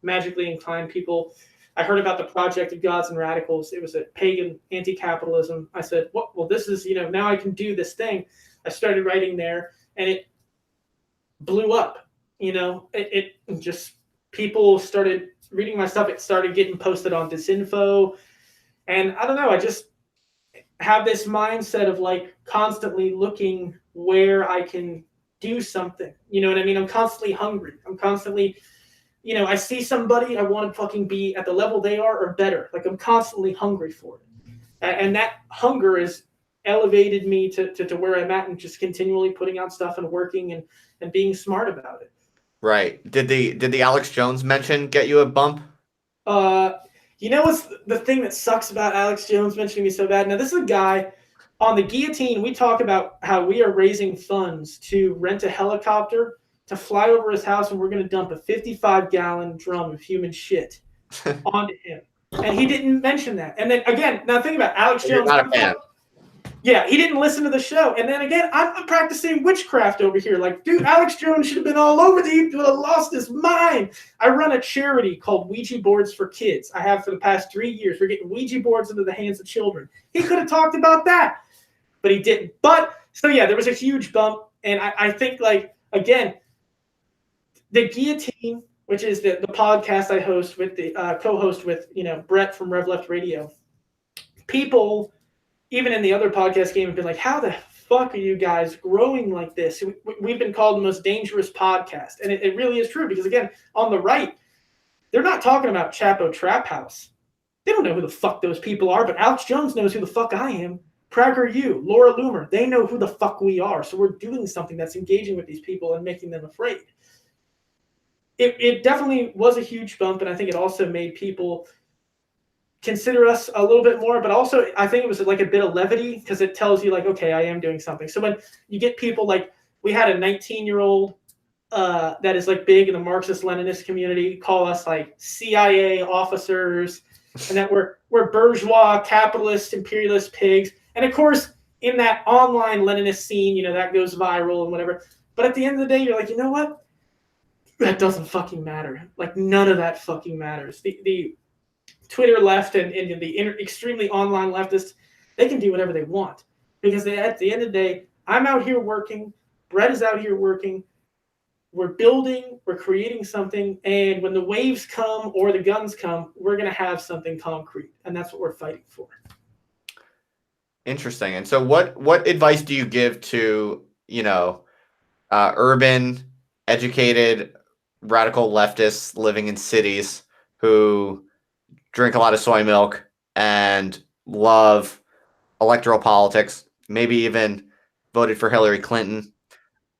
magically inclined people. I heard about the Project of Gods and Radicals. It was a pagan anti-capitalism. I said, well, this is, now I can do this thing. I started writing there, and it blew up. It just, people started reading my stuff. It started getting posted on Disinfo. And I don't know, I just have this mindset of like constantly looking where I can do something. You know what I mean? I'm constantly hungry. I'm constantly, I see somebody, I want to fucking be at the level they are or better. Like I'm constantly hungry for it. And that hunger has elevated me to where I'm at, and just continually putting out stuff and working and being smart about it. Right. Did the Alex Jones mention get you a bump? What's the thing that sucks about Alex Jones mentioning me so bad? Now, this is a guy on the guillotine. We talk about how we are raising funds to rent a helicopter to fly over his house, and we're going to dump a 55-gallon drum of human shit onto him. And he didn't mention that. And then again, now think about Alex Jones. You're not a fan. Yeah, he didn't listen to the show. And then again, I'm practicing witchcraft over here. Like, dude, Alex Jones should have been all over the. He would have lost his mind. I run a charity called Ouija Boards for Kids. I have for the past 3 years. We're getting Ouija boards into the hands of children. He could have talked about that, but he didn't. But, so yeah, there was a huge bump. And I think, like, again, the Guillotine, which is the podcast I host with the co-host with, Brett from Rev Left Radio, people even in the other podcast game have been like, how the fuck are you guys growing like this? We've been called the most dangerous podcast. And it really is true because, again, on the right, they're not talking about Chapo Trap House. They don't know who the fuck those people are, but Alex Jones knows who the fuck I am. PragerU, Laura Loomer, they know who the fuck we are. So we're doing something that's engaging with these people and making them afraid. It definitely was a huge bump, and I think it also made people consider us a little bit more, but also I think it was like a bit of levity because it tells you like, okay, I am doing something. So when you get people like, we had a 19-year-old that is like big in the Marxist-Leninist community call us like CIA officers, and that we're bourgeois, capitalist, imperialist pigs. And of course, in that online Leninist scene, that goes viral and whatever. But at the end of the day, you're like, you know what? That doesn't fucking matter. Like none of that fucking matters. The Twitter left and the extremely online leftists, they can do whatever they want because at the end of the day, I'm out here working, Brett is out here working, we're building, we're creating something, and when the waves come or the guns come, we're going to have something concrete, and that's what we're fighting for. Interesting. And so what advice do you give to, urban, educated, radical leftists living in cities who drink a lot of soy milk and love electoral politics, maybe even voted for Hillary Clinton,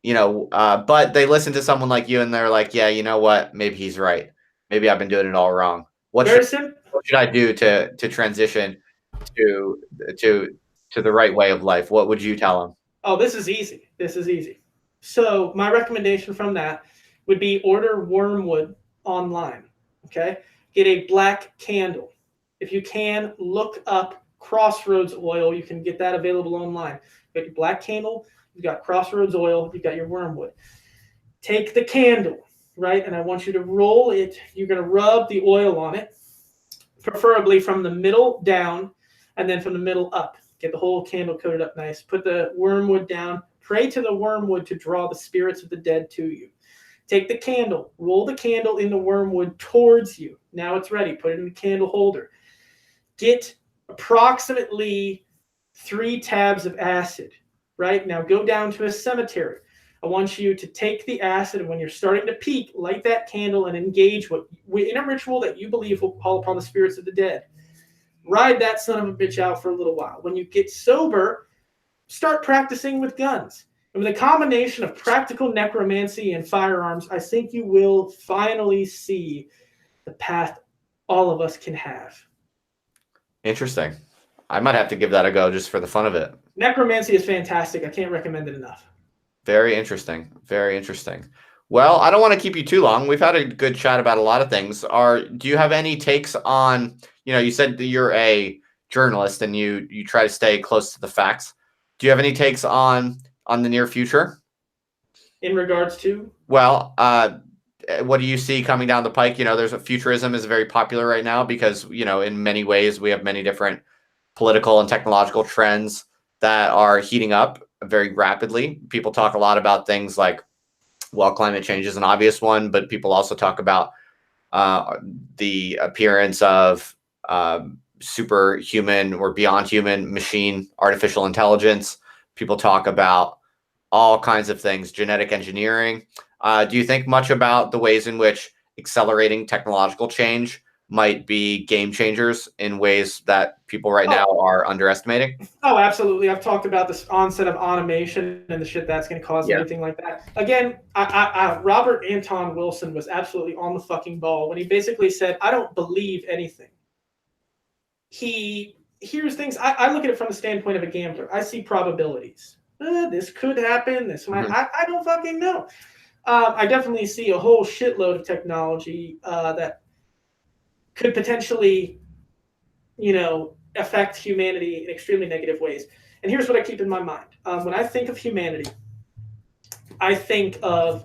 but they listen to someone like you and they're like, yeah, you know what? Maybe he's right. Maybe I've been doing it all wrong. What should I do to transition to the right way of life? What would you tell them? Oh, this is easy. So my recommendation from that would be order wormwood online. Okay. Get a black candle. If you can, look up Crossroads oil. You can get that available online. You got your black candle, you've got Crossroads oil, you've got your wormwood. Take the candle, right? And I want you to roll it. You're going to rub the oil on it, preferably from the middle down and then from the middle up. Get the whole candle coated up nice. Put the wormwood down. Pray to the wormwood to draw the spirits of the dead to you. Take the candle, roll the candle in the wormwood towards you. Now it's ready. Put it in the candle holder. Get approximately 3 tabs of acid, right? Now go down to a cemetery. I want you to take the acid, and when you're starting to peak, light that candle and engage in a ritual that you believe will call upon the spirits of the dead. Ride that son of a bitch out for a little while. When you get sober, start practicing with guns. And with a combination of practical necromancy and firearms, I think you will finally see the path all of us can have. Interesting. I might have to give that a go just for the fun of it. Necromancy is fantastic. I can't recommend it enough. Very interesting. Very interesting. Well, I don't want to keep you too long. We've had a good chat about a lot of things. Do you have any takes on, you said that you're a journalist and you try to stay close to the facts. Do you have any takes on the near future? In regards to? Well, what do you see coming down the pike? There's futurism is very popular right now because, in many ways we have many different political and technological trends that are heating up very rapidly. People talk a lot about things like, well, climate change is an obvious one, but people also talk about the appearance of superhuman or beyond human machine artificial intelligence. People talk about all kinds of things, genetic engineering. Do you think much about the ways in which accelerating technological change might be game changers in ways that people right now are underestimating? Oh, absolutely. I've talked about this onset of automation and the shit that's going to cause everything like that. Again, Robert Anton Wilson was absolutely on the fucking ball when he basically said, I don't believe anything. He hears things. I look at it from the standpoint of a gambler. I see probabilities. This could happen. This might. I don't fucking know. I definitely see a whole shitload of technology that could potentially, affect humanity in extremely negative ways. And here's what I keep in my mind. When I think of humanity, I think of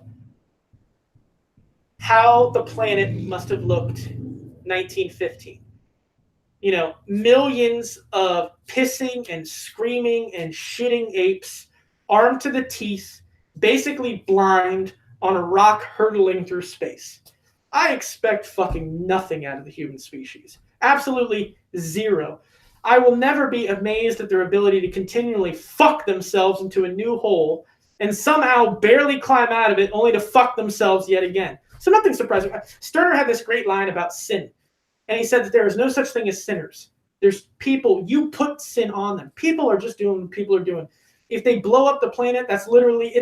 how the planet must have looked 1915. Millions of pissing and screaming and shitting apes, armed to the teeth, basically blind, on a rock hurtling through space. I expect fucking nothing out of the human species. Absolutely zero. I will never be amazed at their ability to continually fuck themselves into a new hole and somehow barely climb out of it only to fuck themselves yet again. So nothing surprising. Stirner had this great line about sin. And he said that there is no such thing as sinners. There's people, you put sin on them. People are just doing what people are doing. If they blow up the planet, that's literally,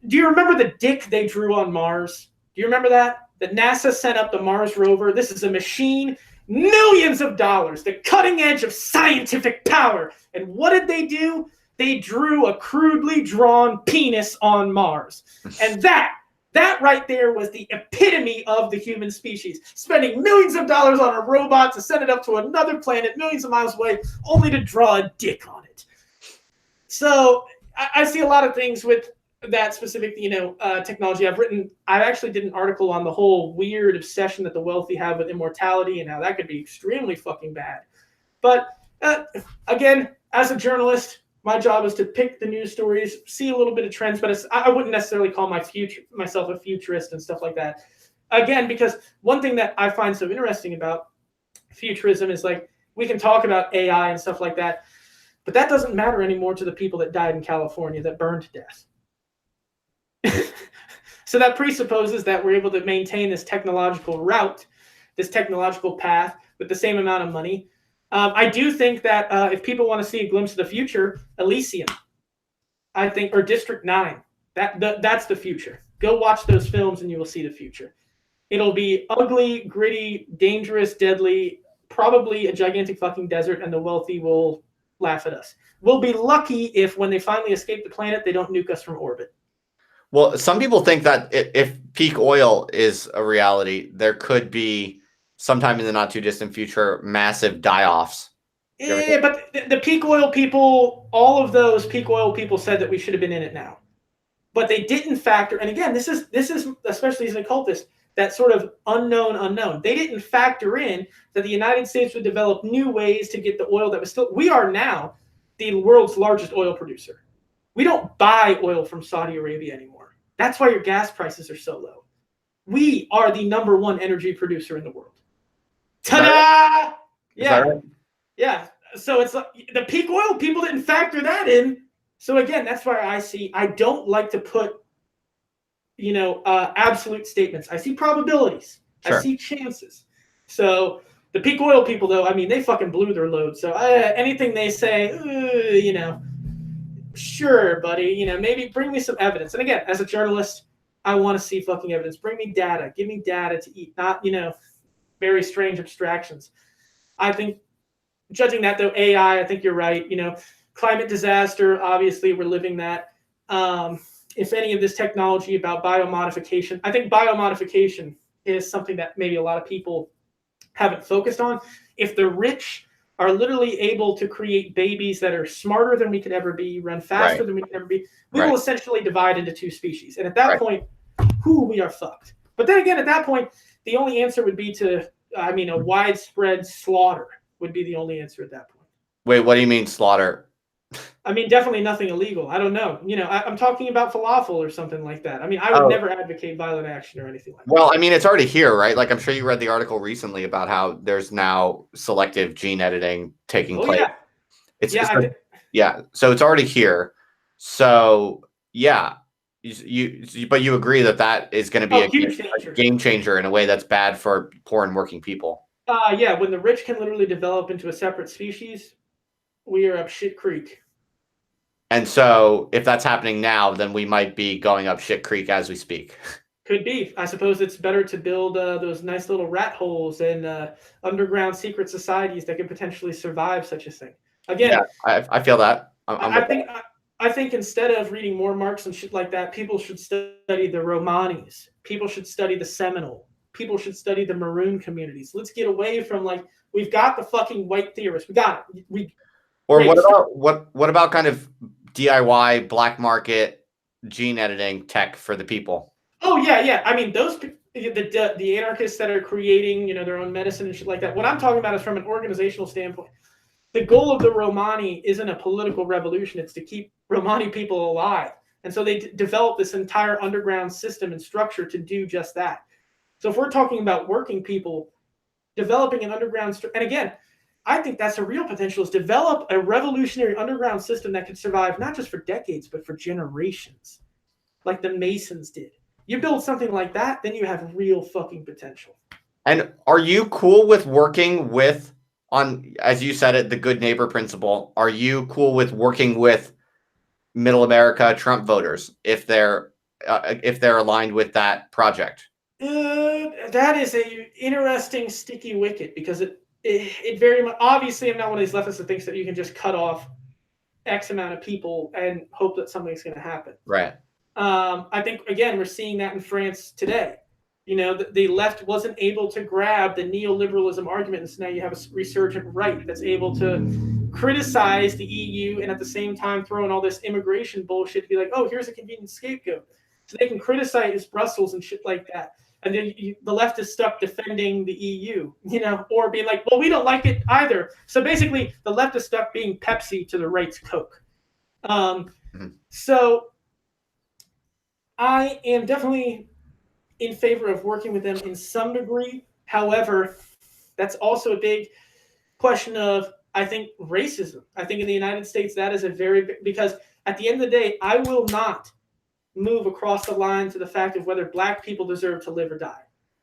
do you remember the dick they drew on Mars? Do you remember that? That NASA sent up the Mars rover. This is a machine, millions of dollars, the cutting edge of scientific power. And what did they do? They drew a crudely drawn penis on Mars. And that right there was the epitome of the human species, spending millions of dollars on a robot to send it up to another planet millions of miles away, only to draw a dick on it. So I see a lot of things with that specific, technology. I actually did an article on the whole weird obsession that the wealthy have with immortality and how that could be extremely fucking bad. But again, as a journalist, my job is to pick the news stories, see a little bit of trends, but I wouldn't necessarily call myself a futurist and stuff like that. Again, because one thing that I find so interesting about futurism is like we can talk about AI and stuff like that, but that doesn't matter anymore to the people that died in California that burned to death. So that presupposes that we're able to maintain this technological route, this technological path with the same amount of money. I do think that if people want to see a glimpse of the future, Elysium, I think, or District 9, that's the future. Go watch those films and you will see the future. It'll be ugly, gritty, dangerous, deadly, probably a gigantic fucking desert, and the wealthy will laugh at us. We'll be lucky if when they finally escape the planet, they don't nuke us from orbit. Well, some people think that if peak oil is a reality, there could be sometime in the not too distant future massive die-offs. Yeah, but the peak oil people, all of those peak oil people said that we should have been in it now, but they didn't factor. And again, this is especially as an occultist, that sort of unknown. They didn't factor in that the United States would develop new ways to get the oil that was still. We are now the world's largest oil producer. We don't buy oil from Saudi Arabia anymore. That's why your gas prices are so low. We are the number one energy producer in the world. Ta-da! Yeah. Right? Yeah. So it's like the peak oil people didn't factor that in. So again, that's why I don't like to put, absolute statements. I see probabilities. Sure. I see chances. So the peak oil people, though, I mean, they fucking blew their load. So anything they say, sure, buddy, maybe bring me some evidence. And again, as a journalist, I want to see fucking evidence. Bring me data. Give me data to eat, not, very strange abstractions. I think judging that though, AI, I think you're right. Climate disaster, obviously we're living that. If any of this technology about biomodification, I think biomodification is something that maybe a lot of people haven't focused on. If the rich are literally able to create babies that are smarter than we could ever be, run faster than we could ever be, we will essentially divide into two species. And at that point, we are fucked. But then again, at that point, the only answer would be a widespread slaughter would be the only answer at that point. Wait, what do you mean slaughter? I mean, definitely nothing illegal. I don't know. I'm talking about falafel or something like that. I mean, I would never advocate violent action or anything like that. Well, I mean, it's already here, right? Like, I'm sure you read the article recently about how there's now selective gene editing taking place. Yeah. So it's already here. So yeah, but you agree that is going to be a game changer in a way that's bad for poor and working people. Yeah. When the rich can literally develop into a separate species, we are up shit creek. And so if that's happening now, then we might be going up shit creek as we speak. Could be. I suppose it's better to build those nice little rat holes and underground secret societies that could potentially survive such a thing. Again, yeah, I feel that. I think instead of reading more Marx and shit like that, people should study the Romanis. People should study the Seminole. People should study the Maroon communities. Let's get away from we've got the fucking white theorists. We got it. What about kind of DIY black market gene editing tech for the people? Oh yeah. I mean, those the anarchists that are creating their own medicine and shit like that. What I'm talking about is from an organizational standpoint. The goal of the Romani isn't a political revolution. It's to keep Romani people alive. And so they developed this entire underground system and structure to do just that. So if we're talking about working people, developing an underground, and again, I think that's a real potential, is develop a revolutionary underground system that could survive not just for decades, but for generations, like the Masons did. You build something like that, then you have real fucking potential. And are you cool with working with, as you said it, the good neighbor principle? Are you cool with working with middle America Trump voters if they're aligned with that project? That is a interesting sticky wicket, because it very much, obviously I'm not one of these leftists that thinks that you can just cut off X amount of people and hope that something's going to happen. Right. I think, again, we're seeing that in France today. The left wasn't able to grab the neoliberalism argument, and so now you have a resurgent right that's able to criticize the EU and at the same time throw in all this immigration bullshit to be like, oh, here's a convenient scapegoat. So they can criticize Brussels and shit like that. And then the left is stuck defending the EU, or being like, well, we don't like it either. So basically, the left is stuck being Pepsi to the right's Coke. So I am definitely in favor of working with them in some degree. However, that's also a big question of, I think, racism. I think in the United States, that is a very big, because at the end of the day, I will not move across the line to the fact of whether black people deserve to live or die.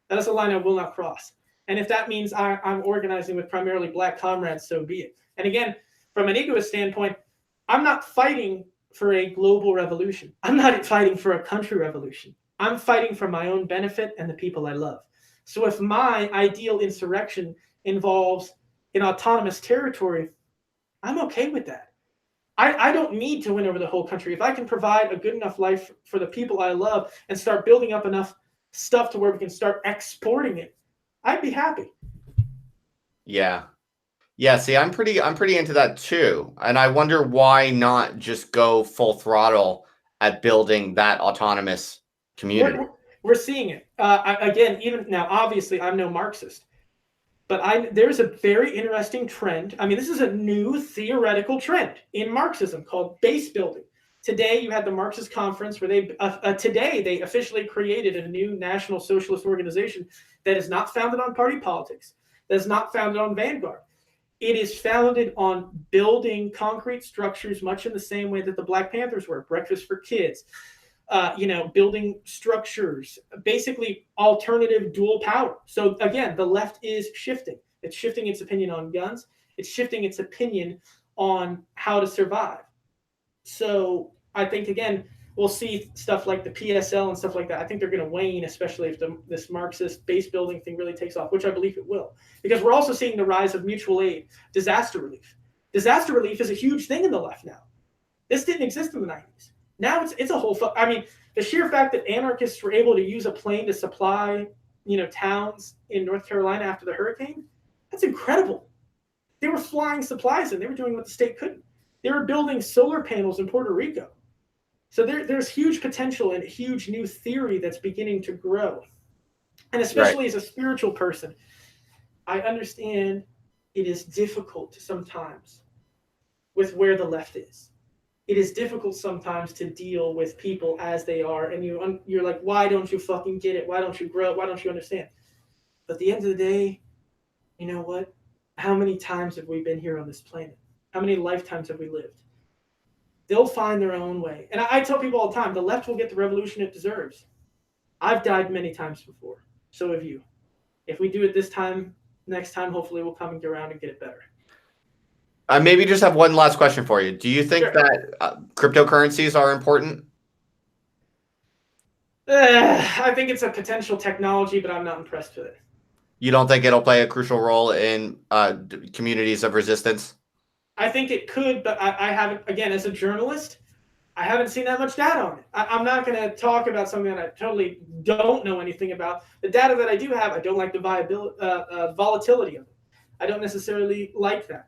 That is a line I will not cross. And if that means I'm organizing with primarily black comrades, so be it. And again, from an egoist standpoint, I'm not fighting for a global revolution. I'm not fighting for a country revolution. I'm fighting for my own benefit and the people I love. So if my ideal insurrection involves an autonomous territory, I'm okay with that. I don't need to win over the whole country. If I can provide a good enough life for the people I love and start building up enough stuff to where we can start exporting it, I'd be happy. Yeah. See, I'm pretty into that too. And I wonder why not just go full throttle at building that autonomous community. We're seeing it. Again, even now, obviously, I'm no Marxist. But there's a very interesting trend. I mean, this is a new theoretical trend in Marxism called base building. Today, you had the Marxist conference where they officially created a new national socialist organization that is not founded on party politics, that is not founded on vanguard. It is founded on building concrete structures, much in the same way that the Black Panthers were, Breakfast for Kids, building structures, basically alternative dual power. So again, the left is shifting. It's shifting its opinion on guns. It's shifting its opinion on how to survive. So I think, again, we'll see stuff like the PSL and stuff like that. I think they're going to wane, especially if this Marxist base building thing really takes off, which I believe it will. Because we're also seeing the rise of mutual aid, disaster relief. Disaster relief is a huge thing in the left now. This didn't exist in the 90s. Now it's a whole. I mean, the sheer fact that anarchists were able to use a plane to supply, towns in North Carolina after the hurricane, that's incredible. They were flying supplies in. They were doing what the state couldn't. They were building solar panels in Puerto Rico. So there's huge potential and huge new theory that's beginning to grow. And especially as a spiritual person, I understand it is difficult sometimes with where the left is. It is difficult sometimes to deal with people as they are. And you're like, why don't you fucking get it? Why don't you grow? Why don't you understand? But at the end of the day, you know what? How many times have we been here on this planet? How many lifetimes have we lived? They'll find their own way. And I tell people all the time, the left will get the revolution it deserves. I've died many times before. So have you. If we do it this time, next time, hopefully we'll come and get around and get it better. I maybe just have one last question for you. Do you think that cryptocurrencies are important? I think it's a potential technology, but I'm not impressed with it. You don't think it'll play a crucial role in communities of resistance? I think it could, but I haven't, again, as a journalist, I haven't seen that much data on it. I'm not going to talk about something that I totally don't know anything about. The data that I do have, I don't like the volatility of it. I don't necessarily like that.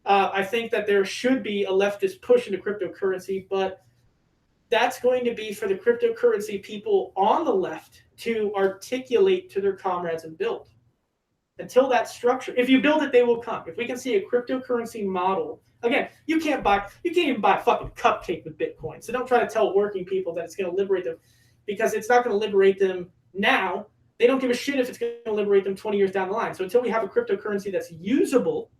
I think that there should be a leftist push into cryptocurrency, but that's going to be for the cryptocurrency people on the left to articulate to their comrades and build. Until that structure, if you build it, they will come. If we can see a cryptocurrency model, again, you can't even buy a fucking cupcake with Bitcoin. So don't try to tell working people that it's going to liberate them, because it's not going to liberate them now. They don't give a shit if it's going to liberate them 20 years down the line. So until we have a cryptocurrency that's usable,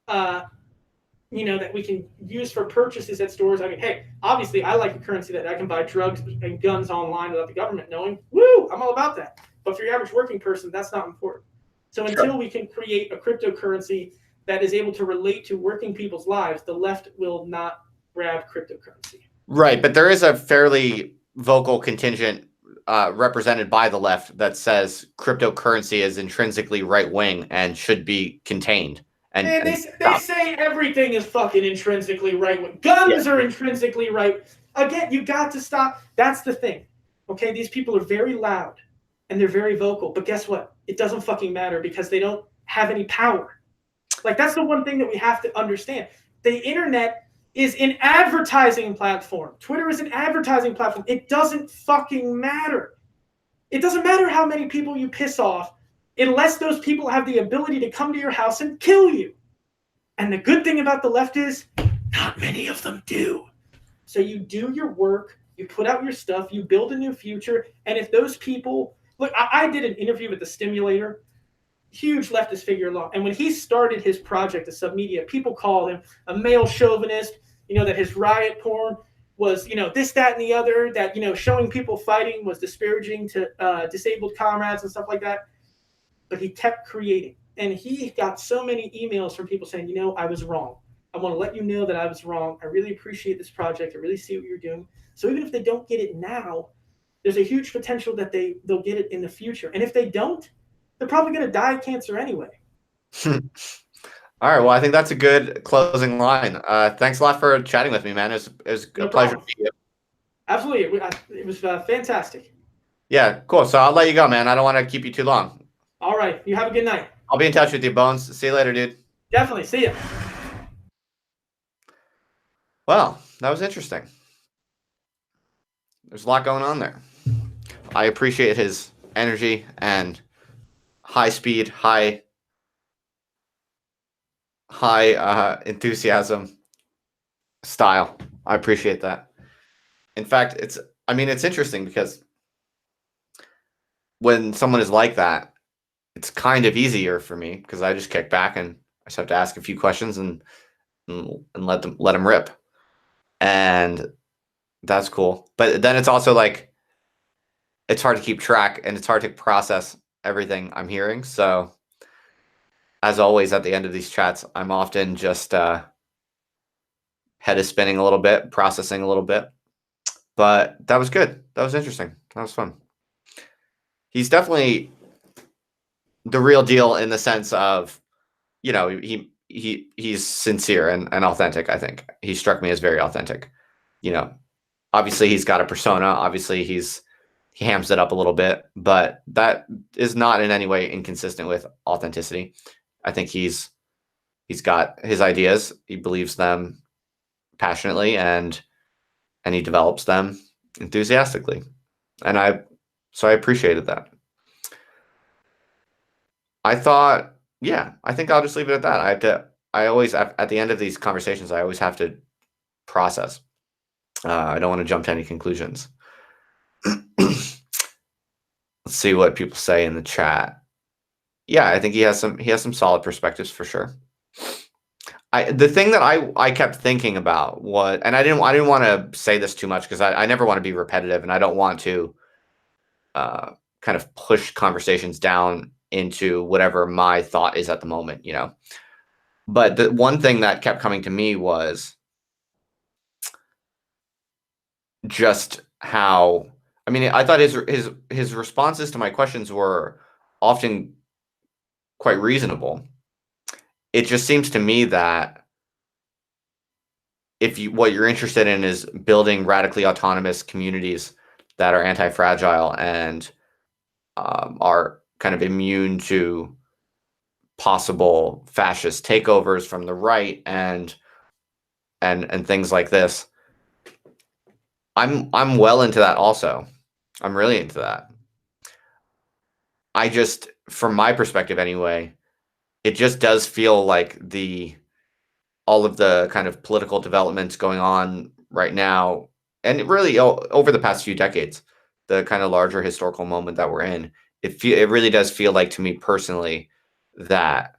that we can use for purchases at stores. I mean, hey, obviously I like a currency that I can buy drugs and guns online without the government knowing. Woo, I'm all about that. But for your average working person, that's not important. So until we can create a cryptocurrency that is able to relate to working people's lives, the left will not grab cryptocurrency. Right, but there is a fairly vocal contingent represented by the left that says cryptocurrency is intrinsically right-wing and should be contained. And they say everything is fucking intrinsically right-wing. Guns are intrinsically right. Again, you got to stop. That's the thing. Okay, these people are very loud. And they're very vocal, but guess what? It doesn't fucking matter because they don't have any power. Like, that's the one thing that we have to understand. The internet is an advertising platform. Twitter is an advertising platform. It doesn't fucking matter. It doesn't matter how many people you piss off unless those people have the ability to come to your house and kill you. And the good thing about the left is not many of them do. So you do your work, you put out your stuff, you build a new future, and if those people... Look, I did an interview with the Stimulator, huge leftist figure law. And when he started his project, the Submedia, people called him a male chauvinist, that his riot porn was, this, that, and the other, that, showing people fighting was disparaging to disabled comrades and stuff like that. But he kept creating. And he got so many emails from people saying, I was wrong. I want to let you know that I was wrong. I really appreciate this project. I really see what you're doing. So even if they don't get it now, there's a huge potential that they'll get it in the future. And if they don't, they're probably going to die of cancer anyway. All right. Well, I think that's a good closing line. Thanks a lot for chatting with me, man. It was a pleasure to meet you. Absolutely. It was fantastic. Yeah, cool. So I'll let you go, man. I don't want to keep you too long. All right. You have a good night. I'll be in touch with you, Bones. See you later, dude. Definitely. See ya. Well, that was interesting. There's a lot going on there. I appreciate his energy and high speed, high enthusiasm style. I appreciate that. In fact, it's interesting because when someone is like that, it's kind of easier for me because I just kick back and I just have to ask a few questions and let them rip. And that's cool. But then it's also like, it's hard to keep track and it's hard to process everything I'm hearing. So as always, at the end of these chats, I'm often just head is spinning a little bit, processing a little bit. But that was good. That was interesting. That was fun. He's definitely the real deal in the sense of, he's sincere and authentic. I think he struck me as very authentic. You know, obviously he's got a persona. Obviously he hams it up a little bit, but that is not in any way inconsistent with authenticity. I think he's got his ideas. He believes them passionately, and he develops them enthusiastically. And I appreciated that. I thought, yeah, I think I'll just leave it at that. I always, at the end of these conversations, I always have to process. I don't want to jump to any conclusions. Let's see what people say in the chat. Yeah, I think he has some solid perspectives for sure. The thing that I kept thinking about was, and I didn't want to say this too much because I never want to be repetitive, and I don't want to kind of push conversations down into whatever my thought is at the moment, But the one thing that kept coming to me was just how, I mean, I thought his responses to my questions were often quite reasonable. It just seems to me that what you're interested in is building radically autonomous communities that are anti-fragile and are kind of immune to possible fascist takeovers from the right and things like this. I'm well into that also. I'm really into that. I just, from my perspective anyway, it just does feel like all of the kind of political developments going on right now, and really over the past few decades, the kind of larger historical moment that we're in, it really does feel like to me personally that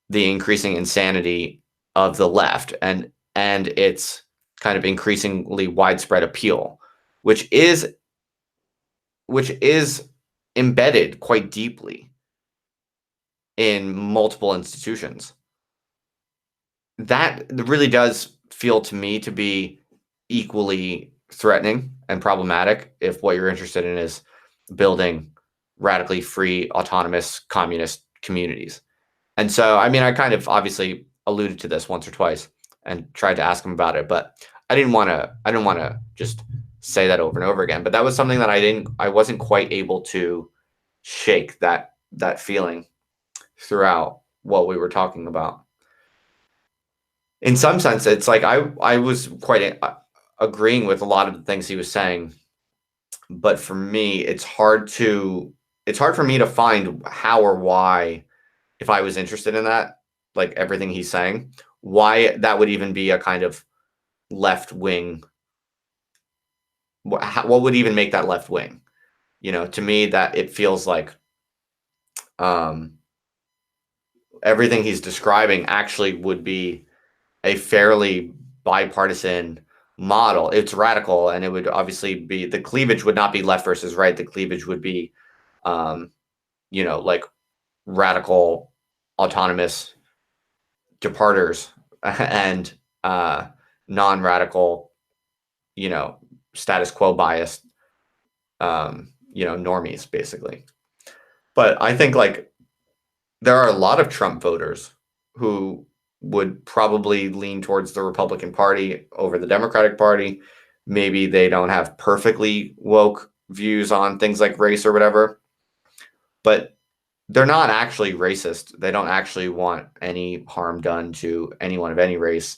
the increasing insanity of the left and its kind of increasingly widespread appeal, which is embedded quite deeply in multiple institutions. That really does feel to me to be equally threatening and problematic if what you're interested in is building radically free, autonomous, communist communities. And so, I mean, I kind of obviously alluded to this once or twice and tried to ask him about it, but I didn't want to just say that over and over again. But that was something that I wasn't quite able to shake that feeling throughout what we were talking about. In some sense, it's like I was quite agreeing with a lot of the things he was saying, but for me, it's hard for me to find how or why, if I was interested in that, like everything he's saying, why that would even be a kind of left wing. What would even make that left wing? To me, that it feels like everything he's describing actually would be a fairly bipartisan model. It's radical, and it would obviously be, the cleavage would not be left versus right. The cleavage would be, like radical autonomous departers and non-radical, status quo biased, normies, basically. But I think like there are a lot of Trump voters who would probably lean towards the Republican Party over the Democratic Party. Maybe they don't have perfectly woke views on things like race or whatever, but they're not actually racist. They don't actually want any harm done to anyone of any race.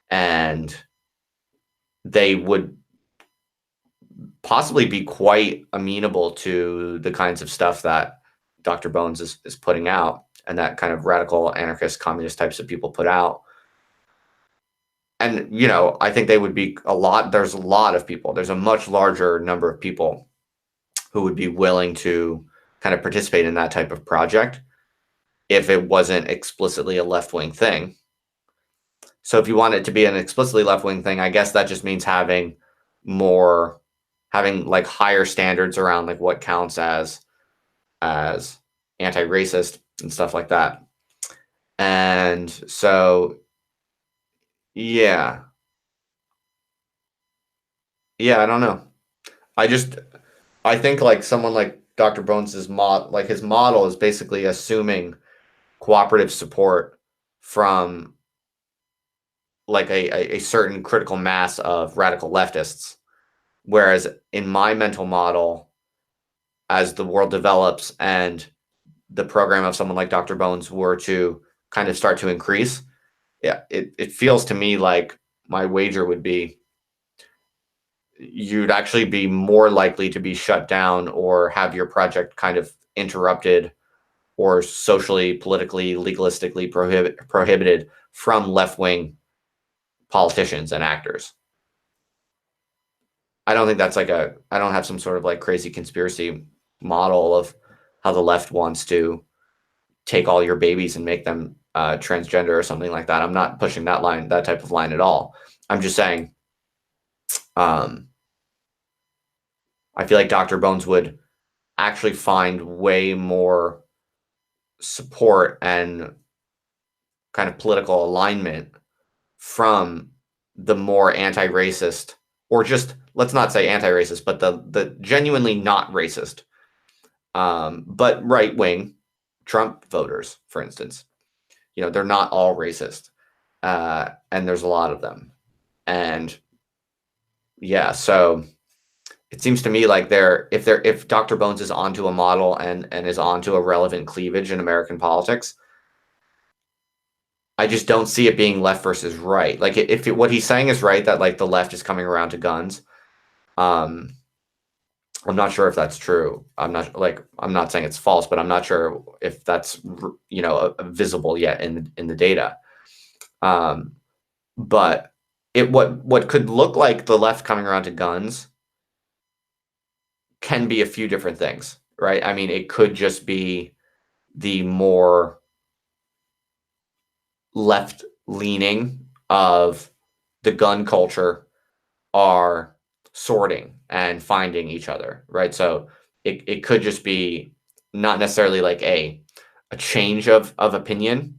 And they would possibly be quite amenable to the kinds of stuff that Dr. Bones is putting out, and that kind of radical anarchist communist types of people put out. And, I think they would be there's a lot of people, there's a much larger number of people who would be willing to kind of participate in that type of project if it wasn't explicitly a left-wing thing. So if you want it to be an explicitly left-wing thing, I guess that just means having like higher standards around like what counts as anti-racist and stuff like that. And so Yeah. Yeah, I don't know. I just I think like someone like Dr. Bones's like his model is basically assuming cooperative support from like a certain critical mass of radical leftists. Whereas in my mental model, as the world develops and the program of someone like Dr. Bones were to kind of start to increase, yeah, it feels to me like my wager would be you'd actually be more likely to be shut down or have your project kind of interrupted or socially, politically, legalistically prohibited from left wing politicians and actors. I don't think that's like I don't have some sort of like crazy conspiracy model of how the left wants to take all your babies and make them transgender or something like that. I'm not pushing that type of line at all. I'm just saying, um, I feel like Dr. Bones would actually find way more support and kind of political alignment from the more anti-racist, or just let's not say anti-racist, but the genuinely not racist, but right wing Trump voters, for instance. You know, they're not all racist, and there's a lot of them, and yeah, so it seems to me like if Dr. Bones is onto a model and is onto a relevant cleavage in American politics, I just don't see it being left versus right. Like if what he's saying is right, that like the left is coming around to guns. Um, I'm not sure if that's true. I'm not saying it's false, but I'm not sure if that's visible yet in the data. Um, but what could look like the left coming around to guns can be a few different things, right? I mean, it could just be the more left leaning of the gun culture are sorting and finding each other, right? So it could just be not necessarily like a change of opinion.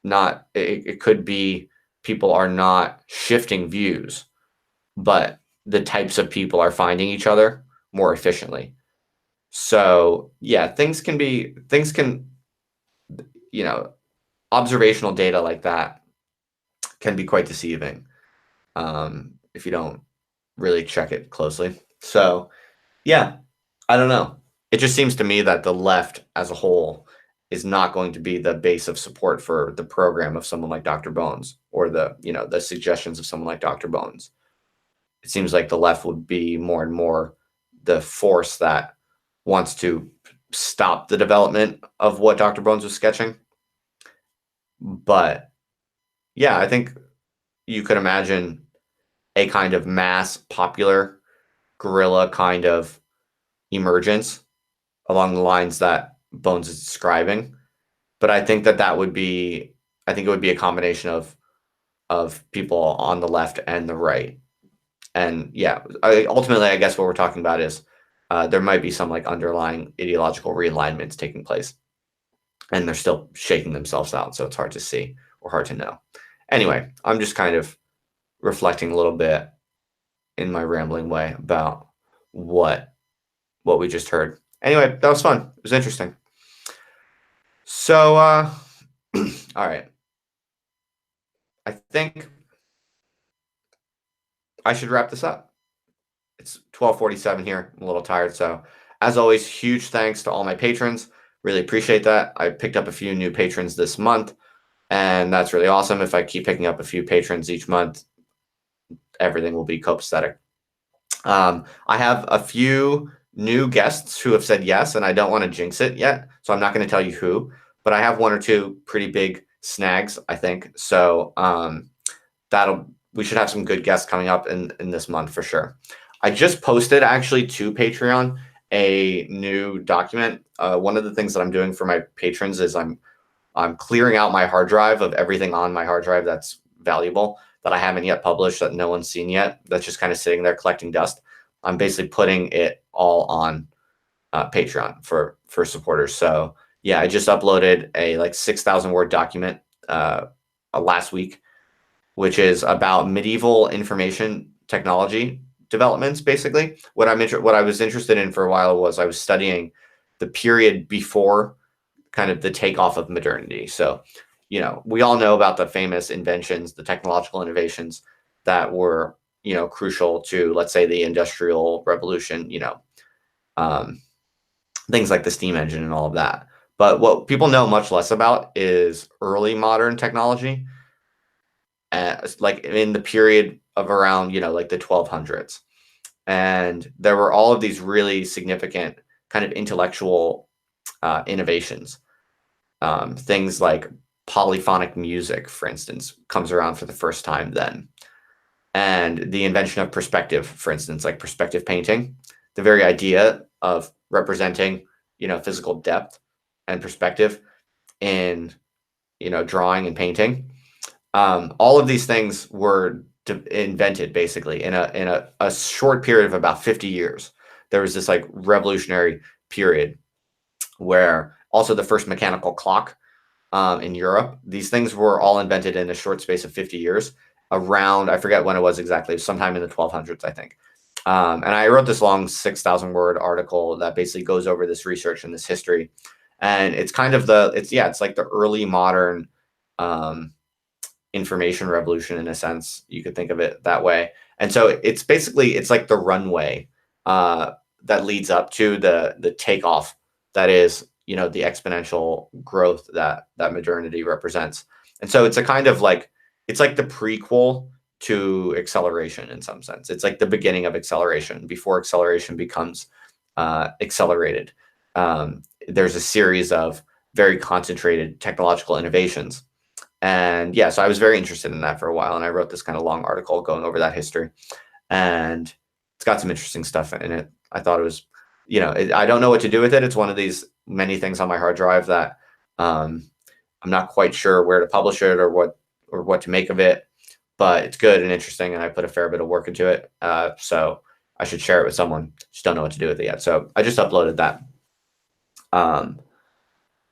Not it could be people are not shifting views, but the types of people are finding each other more efficiently. So yeah, things can you know observational data like that can be quite deceiving if you don't really check it closely. So yeah, I don't know. It just seems to me that the left as a whole is not going to be the base of support for the program of someone like Dr. Bones or the suggestions of someone like Dr. Bones. It seems like the left would be more and more the force that wants to stop the development of what Dr. Bones was sketching. But yeah, I think you could imagine a kind of mass popular guerrilla kind of emergence along the lines that Bones is describing. But I think it would be a combination of people on the left and the right. And yeah, ultimately, I guess what we're talking about is there might be some like underlying ideological realignments taking place, and they're still shaking themselves out, so it's hard to see or hard to know. Anyway, I'm just kind of reflecting a little bit in my rambling way about what we just heard. Anyway, that was fun. It was interesting. So, all right. I think I should wrap this up. It's 12:47 here. I'm a little tired, so as always, huge thanks to all my patrons. Really appreciate that. I picked up a few new patrons this month, and that's really awesome. If I keep picking up a few patrons each month, everything will be copacetic. I have a few new guests who have said yes, and I don't want to jinx it yet, so I'm not going to tell you who, but I have one or two pretty big snags, I think. So we should have some good guests coming up in this month for sure. I just posted actually to Patreon a new document. One of the things that I'm doing for my patrons is I'm clearing out my hard drive of everything on my hard drive that's valuable that I haven't yet published, that no one's seen yet, that's just kind of sitting there collecting dust. I'm basically putting it all on Patreon for supporters. So yeah, I just uploaded a like 6,000 word document last week which is about medieval information technology developments. Basically, what I was interested in for a while was I was studying the period before kind of the takeoff of modernity. So, we all know about the famous inventions, the technological innovations that were, crucial to, let's say, the Industrial Revolution, um, things like the steam engine and all of that. But what people know much less about is early modern technology, like in the period of around, like the 1200s. And there were all of these really significant kind of intellectual innovations. Things like polyphonic music, for instance, comes around for the first time then. And the invention of perspective, for instance, like perspective painting, the very idea of representing, physical depth and perspective in, drawing and painting. All of these things were invented basically in a short period of about 50 years. There was this like revolutionary period where also the first mechanical clock in Europe. These things were all invented in a short space of 50 years around, I forget when it was exactly, sometime in the 1200s, I think. And I wrote this long 6,000 word article that basically goes over this research and this history. And it's kind of it's like the early modern information revolution in a sense. You could think of it that way. And so it's like the runway that leads up to the takeoff that is, the exponential growth that modernity represents. And so it's a kind of like, it's like the prequel to acceleration in some sense. It's like the beginning of acceleration before acceleration becomes accelerated. There's a series of very concentrated technological innovations. And yeah, so I was very interested in that for a while. And I wrote this kind of long article going over that history. And it's got some interesting stuff in it. I thought it was, I don't know what to do with it. It's one of these many things on my hard drive that I'm not quite sure where to publish it or what to make of it, but it's good and interesting. And I put a fair bit of work into it. So I should share it with someone. Just don't know what to do with it yet. So I just uploaded that.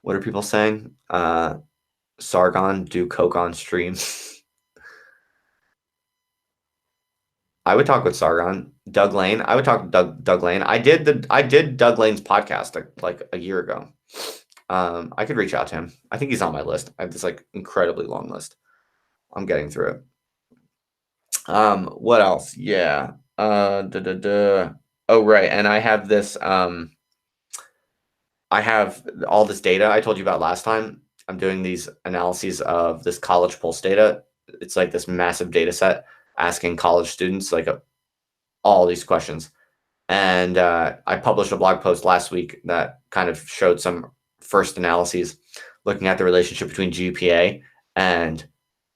What are people saying? Sargon do coke on stream. I would talk with Sargon. Doug Lane. I would talk with Doug Lane. I did Doug Lane's podcast like a year ago. I could reach out to him. I think he's on my list. I have this like incredibly long list. I'm getting through it. What else? Yeah. Oh, right. And I have this. I have all this data I told you about last time. I'm doing these analyses of this college pulse data. It's like this massive data set asking college students like all these questions. And I published a blog post last week that kind of showed some first analyses looking at the relationship between GPA and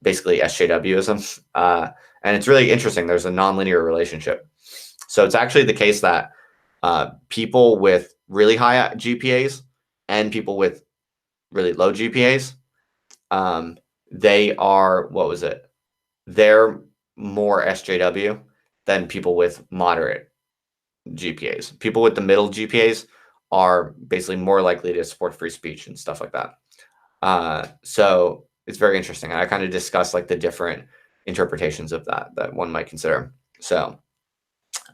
basically SJWism. And it's really interesting. There's a nonlinear relationship. So it's actually the case that people with really high GPAs and people with really low GPAs, they are, they're more SJW than people with moderate GPAs. People with the middle GPAs are basically more likely to support free speech and stuff like that. So it's very interesting. And I kind of discuss like the different interpretations of that one might consider. So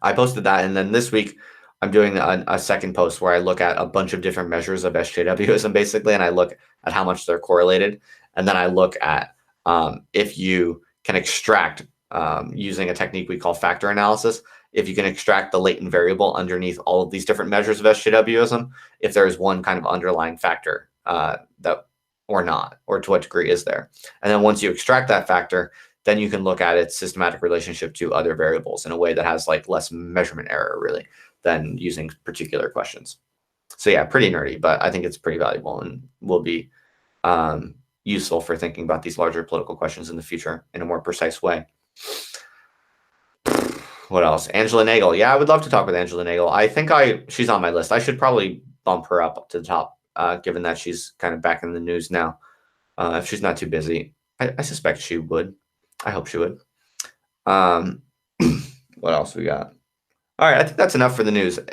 I posted that. And then this week, I'm doing a second post where I look at a bunch of different measures of SJWism, basically, and I look at how much they're correlated. And then I look at if you can extract, using a technique we call factor analysis, if you can extract the latent variable underneath all of these different measures of SJWism, if there is one kind of underlying factor that or not, or to what degree is there. And then once you extract that factor, then you can look at its systematic relationship to other variables in a way that has like less measurement error, really, than using particular questions. So yeah, pretty nerdy, but I think it's pretty valuable and will be useful for thinking about these larger political questions in the future in a more precise way. What else? Angela Nagel. Yeah, I would love to talk with Angela Nagel. I think she's on my list. I should probably bump her up to the top, given that she's kind of back in the news now. If she's not too busy, I suspect she would. I hope she would. What else we got? All right, I think that's enough for the news.